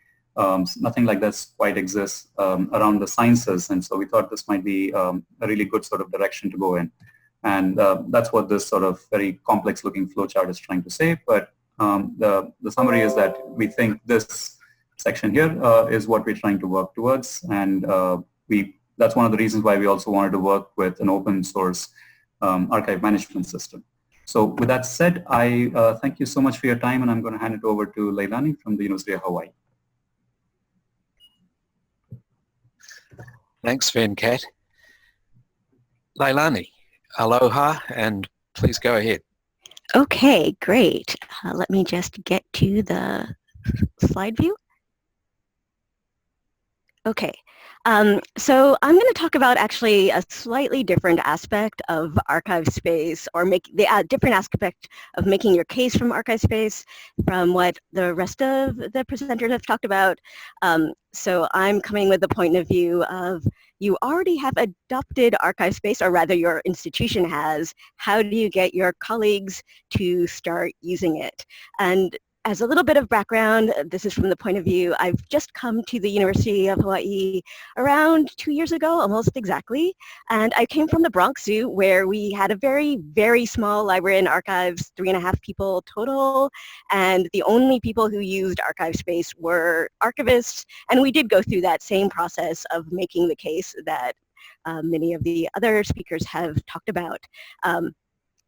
nothing like this quite exists around the sciences, and so we thought this might be a really good sort of direction to go in. And that's what this sort of very complex looking flowchart is trying to say. But the summary is that we think this section here is what we're trying to work towards. And that's one of the reasons why we also wanted to work with an open source archive management system. So with that said, I thank you so much for your time, and I'm going to hand it over to Leilani from the University of Hawaii. Thanks, Venkat. Leilani, aloha, and please go ahead. Okay, great. Let me just get to the slide view. Okay, so I'm going to talk about actually a slightly different aspect of ArchivesSpace, or the different aspect of making your case from ArchivesSpace from what the rest of the presenters have talked about. So I'm coming with the point of view of you already have adopted ArchivesSpace, or rather your institution has. How do you get your colleagues to start using it? And as a little bit of background, this is from the point of view, I've just come to the University of Hawaii around 2 years ago, almost exactly. And I came from the Bronx Zoo, where we had a very, very small library and archives, 3.5 people total. And the only people who used ArchivesSpace were archivists. And we did go through that same process of making the case that many of the other speakers have talked about.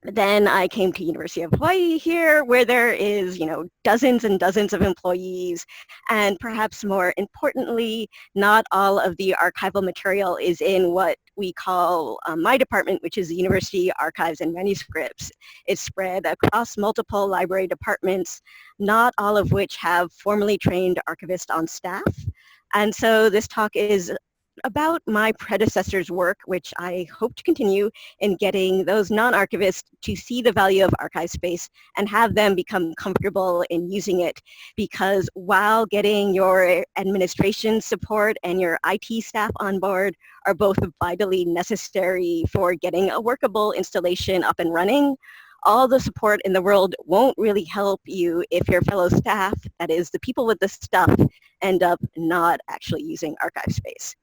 Then I came to University of Hawaii here, where there is, dozens and dozens of employees, and perhaps more importantly, not all of the archival material is in what we call my department, which is the University Archives and Manuscripts. It's spread across multiple library departments, not all of which have formally trained archivists on staff. And so this talk is about my predecessor's work, which I hope to continue in getting those non-archivists to see the value of ArchivesSpace and have them become comfortable in using it. Because while getting your administration support and your IT staff on board are both vitally necessary for getting a workable installation up and running, all the support in the world won't really help you if your fellow staff, that is the people with the stuff, end up not actually using ArchivesSpace.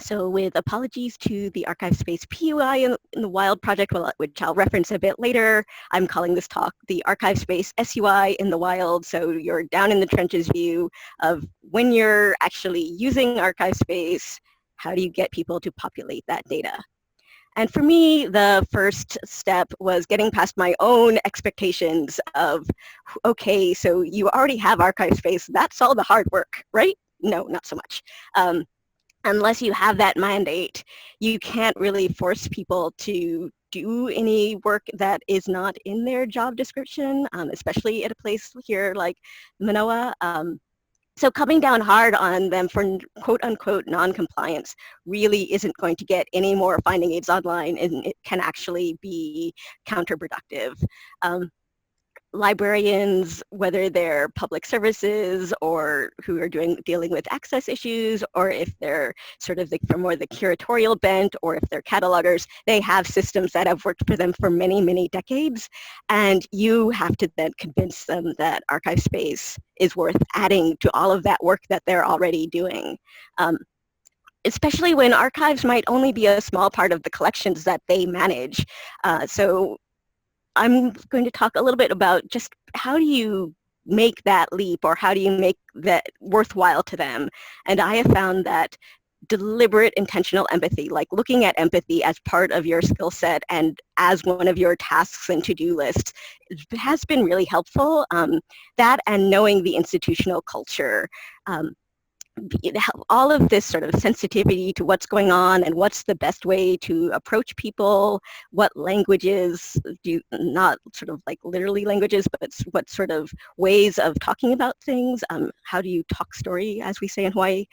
So with apologies to the ArchivesSpace PUI in the WILD project, which I'll reference a bit later, I'm calling this talk the ArchivesSpace SUI in the WILD, so you're down in the trenches view of when you're actually using ArchivesSpace, how do you get people to populate that data? And for me, the first step was getting past my own expectations of, okay, so you already have ArchivesSpace, that's all the hard work, right? No, not so much. Unless you have that mandate, you can't really force people to do any work that is not in their job description, especially at a place here like Manoa. So coming down hard on them for quote-unquote non-compliance really isn't going to get any more finding aids online, and it can actually be counterproductive. Librarians, whether they're public services or who are dealing with access issues, or if they're sort of from more the curatorial bent, or if they're catalogers, they have systems that have worked for them for many, many decades. And you have to then convince them that ArchivesSpace is worth adding to all of that work that they're already doing. Especially when archives might only be a small part of the collections that they manage. So I'm going to talk a little bit about just how do you make that leap, or how do you make that worthwhile to them. And I have found that deliberate intentional empathy, like looking at empathy as part of your skill set and as one of your tasks and to-do lists, has been really helpful. That and knowing the institutional culture. All of this sort of sensitivity to what's going on and what's the best way to approach people, what languages do, not sort of like literally languages, but what sort of ways of talking about things, how do you talk story, as we say in Hawaii.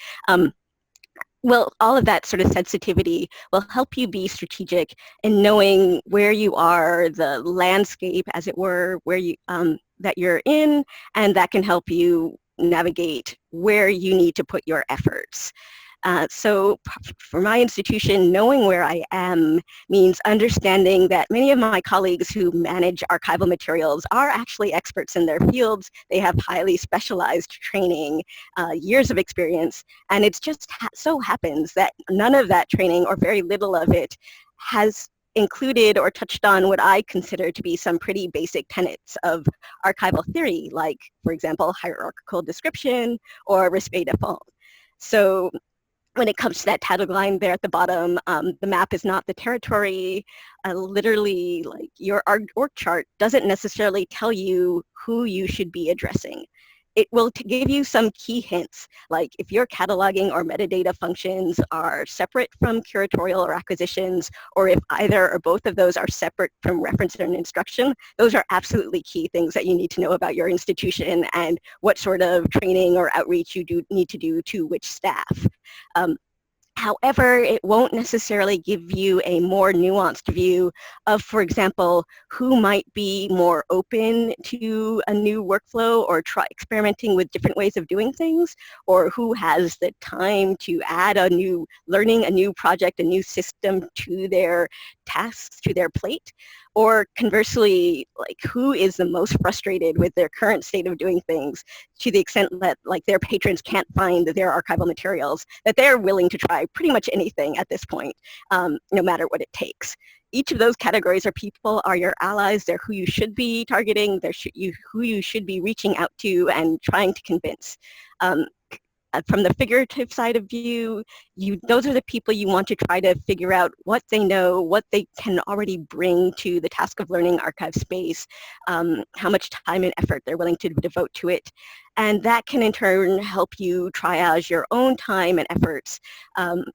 Well, all of that sort of sensitivity will help you be strategic in knowing where you are, the landscape, as it were, where you that you're in, and that can help you navigate where you need to put your efforts. So for my institution, knowing where I am means understanding that many of my colleagues who manage archival materials are actually experts in their fields. They have highly specialized training, years of experience, and it's just so happens that none of that training, or very little of it, has included or touched on what I consider to be some pretty basic tenets of archival theory, like, for example, hierarchical description or respect de fond. So when it comes to that tagline there at the bottom, the map is not the territory. Literally, like, your org chart doesn't necessarily tell you who you should be addressing. It will give you some key hints, like if your cataloging or metadata functions are separate from curatorial or acquisitions, or if either or both of those are separate from reference and instruction. Those are absolutely key things that you need to know about your institution and what sort of training or outreach you need to do to which staff. However, it won't necessarily give you a more nuanced view of, for example, who might be more open to a new workflow or experimenting with different ways of doing things, or who has the time to add a new project, a new system to their tasks, to their plate. Or conversely, like, who is the most frustrated with their current state of doing things, to the extent that, like, their patrons can't find their archival materials, that they're willing to try pretty much anything at this point, no matter what it takes. Each of those categories are people, are your allies. They're who you should be targeting. They're who you should be reaching out to and trying to convince. from the figurative side of view, those are the people you want to try to figure out what they know, what they can already bring to the task of learning ArchivesSpace, how much time and effort they're willing to devote to it. And that can in turn help you triage your own time and efforts,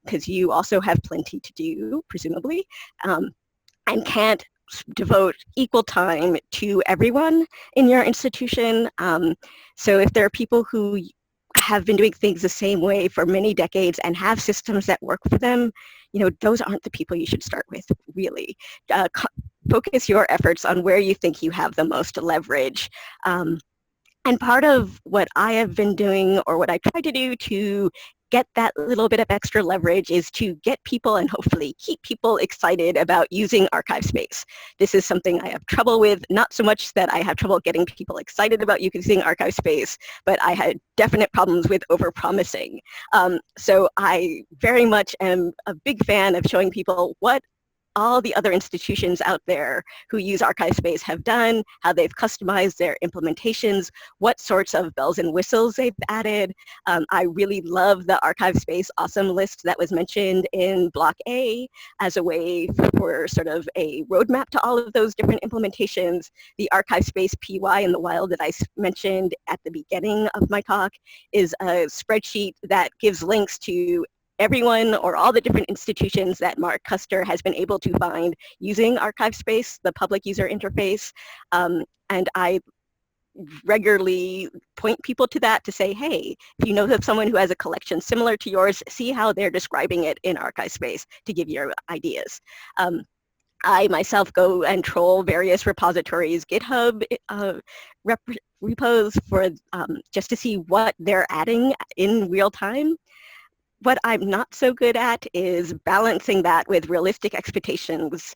because you also have plenty to do, presumably, and can't devote equal time to everyone in your institution. So if there are people who have been doing things the same way for many decades and have systems that work for them, those aren't the people you should start with, really. Focus your efforts on where you think you have the most leverage. And part of what I have been doing, or what I try to do to get that little bit of extra leverage, is to get people and hopefully keep people excited about using ArchivesSpace. This is something I have trouble with, not so much that I have trouble getting people excited about using ArchivesSpace, but I had definite problems with overpromising. So I very much am a big fan of showing people what all the other institutions out there who use ArchivesSpace have done, how they've customized their implementations, what sorts of bells and whistles they've added. I really love the ArchivesSpace Awesome list that was mentioned in Block A as a way for sort of a roadmap to all of those different implementations. The ArchivesSpace PY in the wild that I mentioned at the beginning of my talk is a spreadsheet that gives links to everyone or all the different institutions that Mark Custer has been able to find using ArchivesSpace, the public user interface. And I regularly point people to that to say, hey, if you know of someone who has a collection similar to yours, see how they're describing it in ArchivesSpace to give you ideas. I myself go and troll various repositories' GitHub repos for just to see what they're adding in real time. What I'm not so good at is balancing that with realistic expectations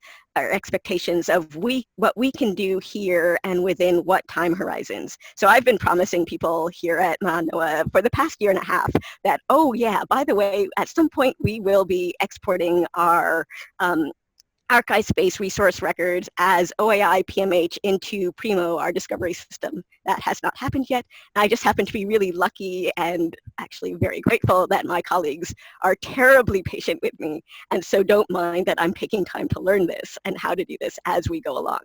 of what we can do here and within what time horizons. So I've been promising people here at Manoa for the past year and a half that, oh yeah, by the way, at some point we will be exporting our ArchivesSpace resource records as OAI PMH into Primo, our discovery system. That has not happened yet. And I just happen to be really lucky and actually very grateful that my colleagues are terribly patient with me, and so don't mind that I'm taking time to learn this and how to do this as we go along.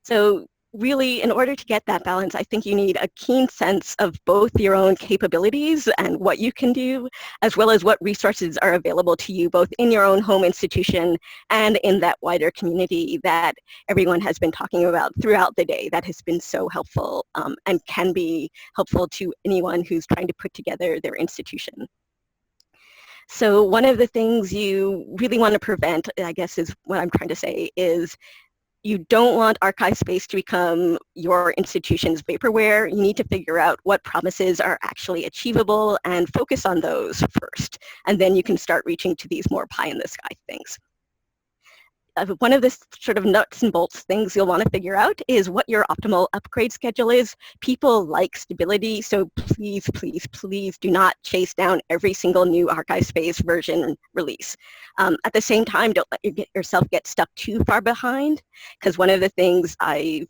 So really, in order to get that balance, I think you need a keen sense of both your own capabilities and what you can do, as well as what resources are available to you, both in your own home institution and in that wider community that everyone has been talking about throughout the day that has been so helpful and can be helpful to anyone who's trying to put together their institution. So one of the things you really want to prevent, I guess is what I'm trying to say, is you don't want ArchivesSpace to become your institution's vaporware. You need to figure out what promises are actually achievable and focus on those first. And then you can start reaching to these more pie-in-the-sky things. One of the sort of nuts and bolts things you'll want to figure out is what your optimal upgrade schedule is. People like stability, so please, please, please do not chase down every single new ArchivesSpace version release. At the same time, don't let yourself get stuck too far behind, because one of the things I've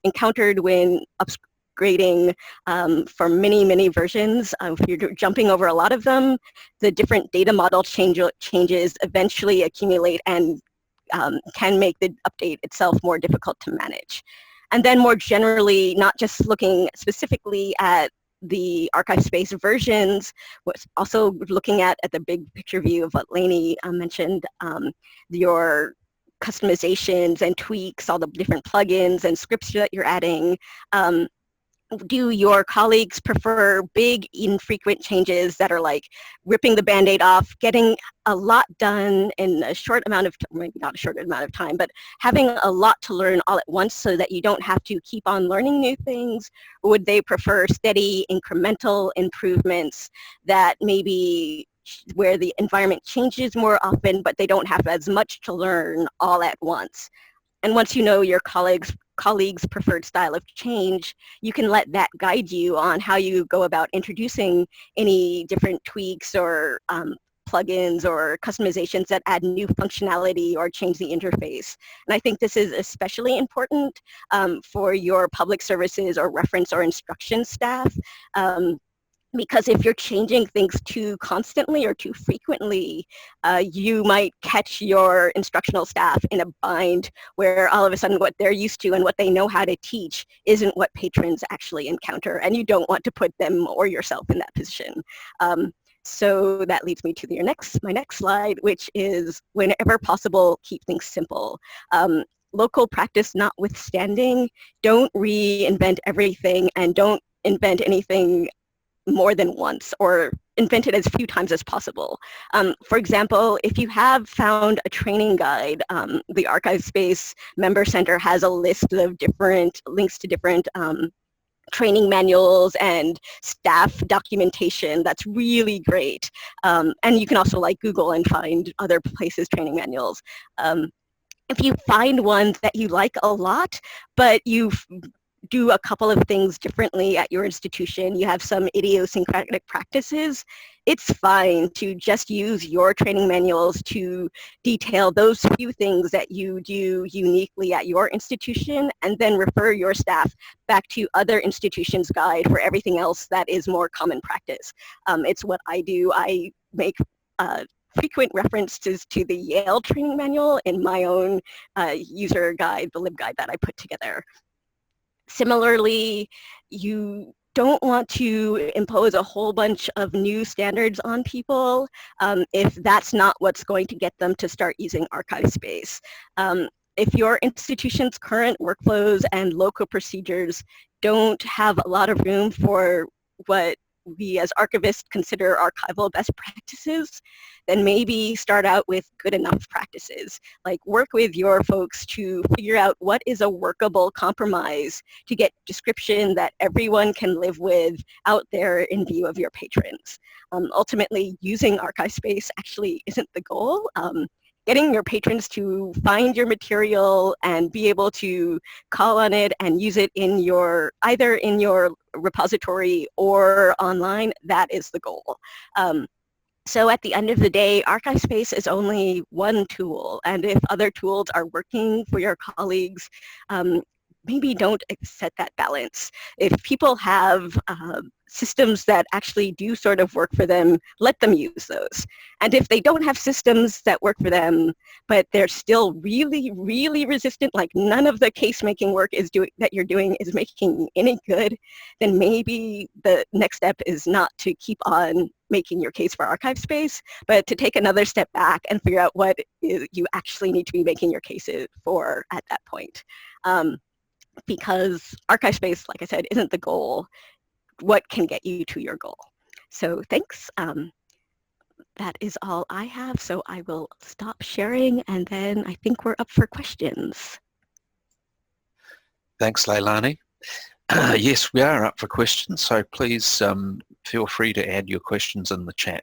encountered when upgrading for many, many versions, if you're jumping over a lot of them, the different data model changes eventually accumulate and can make the update itself more difficult to manage. And then more generally, not just looking specifically at the ArchivesSpace versions, was also looking at the big picture view of what Leilani mentioned, your customizations and tweaks, all the different plugins and scripts that you're adding. Do your colleagues prefer big, infrequent changes that are like ripping the Band-Aid off, getting a lot done in a short amount of time, maybe not a short amount of time, but having a lot to learn all at once so that you don't have to keep on learning new things? Or would they prefer steady, incremental improvements that maybe where the environment changes more often, but they don't have as much to learn all at once? And once you know your colleagues' preferred style of change, you can let that guide you on how you go about introducing any different tweaks or plugins or customizations that add new functionality or change the interface. And I think this is especially important for your public services or reference or instruction staff. Because if you're changing things too constantly or too frequently, you might catch your instructional staff in a bind where all of a sudden what they're used to and what they know how to teach isn't what patrons actually encounter, and you don't want to put them or yourself in that position. So that leads me to my next slide, which is whenever possible, keep things simple. Local practice notwithstanding, don't reinvent everything and don't invent anything more than once, or invent it as few times as possible. For example, if you have found a training guide, the ArchivesSpace Member Center has a list of different links to different training manuals and staff documentation that's really great. And you can also like Google and find other places training manuals. If you find ones that you like a lot, but you do a couple of things differently at your institution, you have some idiosyncratic practices, it's fine to just use your training manuals to detail those few things that you do uniquely at your institution, and then refer your staff back to other institutions' guide for everything else that is more common practice. It's what I do. I make frequent references to the Yale training manual in my own user guide, the LibGuide that I put together. Similarly, you don't want to impose a whole bunch of new standards on people if that's not what's going to get them to start using ArchivesSpace. If your institution's current workflows and local procedures don't have a lot of room for what we as archivists consider archival best practices, then maybe start out with good enough practices. Like work with your folks to figure out what is a workable compromise to get description that everyone can live with out there in view of your patrons. Ultimately, using ArchiveSpace actually isn't the goal. Getting your patrons to find your material and be able to call on it and use it in your, either in your repository or online, that is the goal. So at the end of the day, ArchiveSpace is only one tool, and if other tools are working for your colleagues, maybe don't set that balance. If people have systems that actually do sort of work for them, let them use those. And if they don't have systems that work for them, but they're still really, really resistant, like none of the case-making work that you're doing is making any good, then maybe the next step is not to keep on making your case for ArchiveSpace, but to take another step back and figure out what you actually need to be making your case for at that point. Because ArchiveSpace, like I said, isn't the goal. What can get you to your goal? So thanks. That is all I have. So I will stop sharing, and then I think we're up for questions. Thanks, Leilani. Yes, we are up for questions. So please feel free to add your questions in the chat.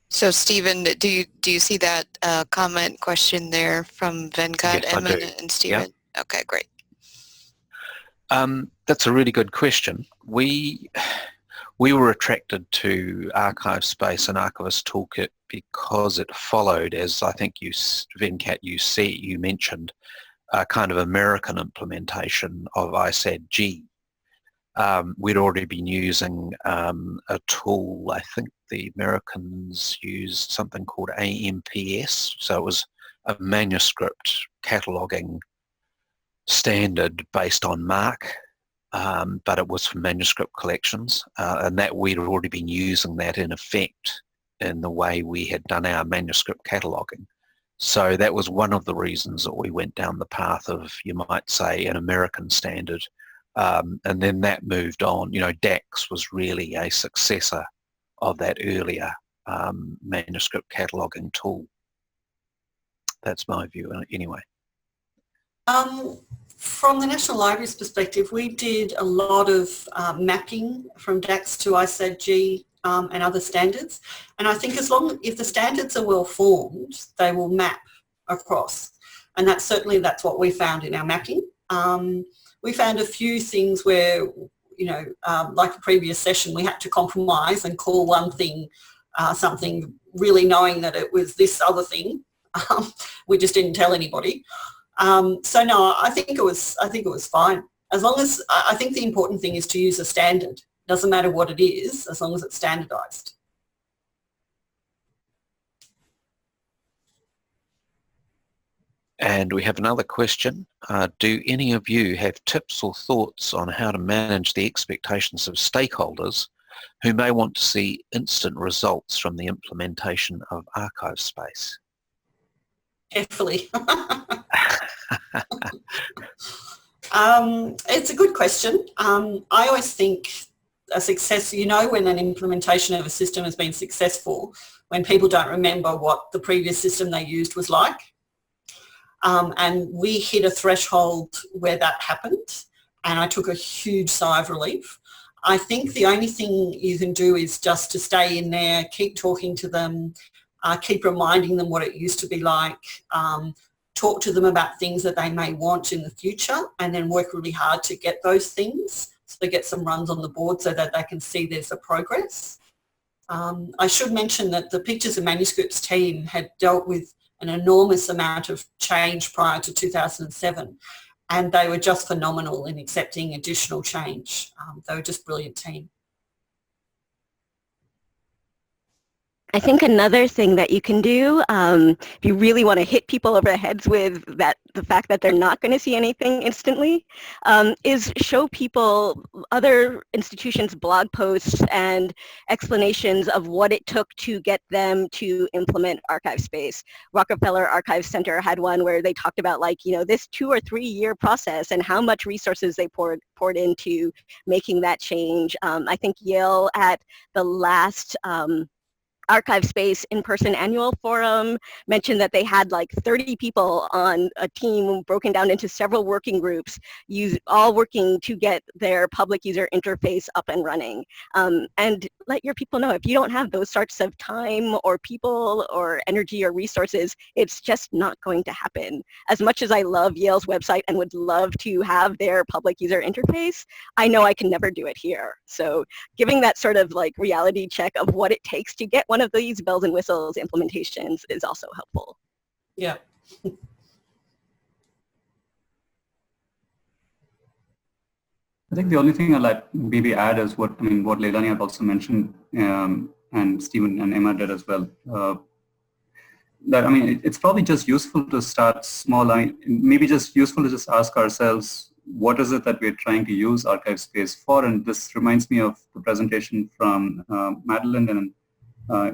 So Stephen, do you see that comment question there from Venkat, Yes, Emma, I do. and Stephen? Yep. Okay, great. That's a really good question. We were attracted to ArchiveSpace and Archivist Toolkit because it followed, as I think you, Venkat, you mentioned, a kind of American implementation of ISAD-G. We'd already been using a tool, I think the Americans used something called AMPS, so it was a manuscript cataloging standard based on MARC, but it was for manuscript collections, and that we'd already been using that in effect in the way we had done our manuscript cataloging. So that was one of the reasons that we went down the path of, you might say, an American standard. And then that moved on. You know, DAX was really a successor of that earlier manuscript cataloging tool. That's my view anyway. From the National Library's perspective, we did a lot of mapping from DAX to ISAD-G and other standards. And I think if the standards are well formed, they will map across. And that's what we found in our mapping. We found a few things where, you know, like the previous session, we had to compromise and call one thing something, really knowing that it was this other thing. We just didn't tell anybody. So no, I think it was fine. As long as, I think the important thing is to use a standard. Doesn't matter what it is, as long as it's standardized. And we have another question. Do any of you have tips or thoughts on how to manage the expectations of stakeholders who may want to see instant results from the implementation of ArchivesSpace? Carefully. It's a good question. I always think a success, you know, when an implementation of a system has been successful, when people don't remember what the previous system they used was like. And we hit a threshold where that happened, and I took a huge sigh of relief. I think the only thing you can do is just to stay in there, keep talking to them, keep reminding them what it used to be like, talk to them about things that they may want in the future, and then work really hard to get those things so they get some runs on the board so that they can see there's a progress. I should mention that the Pictures and Manuscripts team had dealt with an enormous amount of change prior to 2007, and they were just phenomenal in accepting additional change. They were just a brilliant team. I think another thing that you can do, if you really want to hit people over the heads with the fact that they're not going to see anything instantly, is show people other institutions' blog posts and explanations of what it took to get them to implement ArchivesSpace. Rockefeller Archives Center had one where they talked about, like, you know, this 2 or 3 year process and how much resources they poured into making that change. I think Yale at the last ArchivesSpace in-person annual forum mentioned that they had like 30 people on a team broken down into several working groups, all working to get their public user interface up and running. And let your people know, if you don't have those sorts of time or people or energy or resources, it's just not going to happen. As much as I love Yale's website and would love to have their public user interface, I know I can never do it here. So giving that sort of like reality check of what it takes to get one of these bells and whistles implementations is also helpful. Yeah. I think the only thing I'd like maybe add is what Leilani had also mentioned, and Stephen and Emma did as well. That it's probably just useful to start small. Maybe just useful to just ask ourselves, what is it that we're trying to use ArchivesSpace for? And this reminds me of the presentation from Madeline and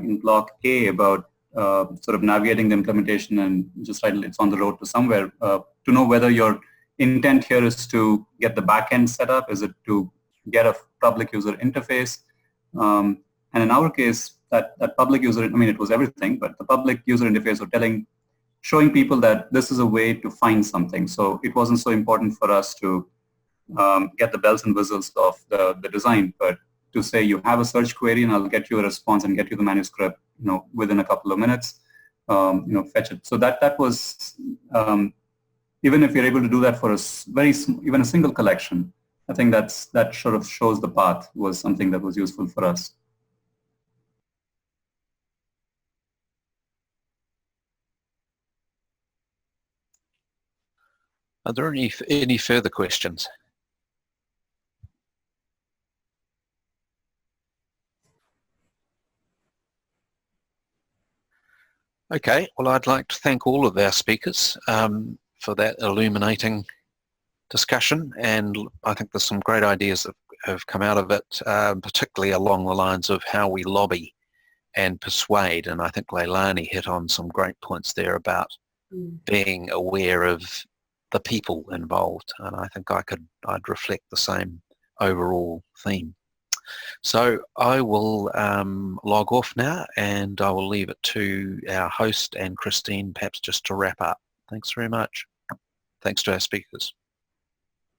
in block A about sort of navigating the implementation, and just title it's on the road to somewhere, to know whether your intent here is to get the backend set up, is it to get a public user interface, and in our case that public user, it was everything, but the public user interface of showing people that this is a way to find something. So it wasn't so important for us to get the bells and whistles of the design, but to say you have a search query and I'll get you a response and get you the manuscript, within a couple of minutes, fetch it. So that was, even if you're able to do that for even a single collection, I think that sort of shows the path, was something that was useful for us. Are there any further questions? Okay, well, I'd like to thank all of our speakers for that illuminating discussion, and I think there's some great ideas that have come out of it, particularly along the lines of how we lobby and persuade, and I think Leilani hit on some great points there about being aware of the people involved, and I think I'd reflect the same overall theme. So I will log off now, and I will leave it to our host and Christine perhaps just to wrap up. Thanks very much. Thanks to our speakers.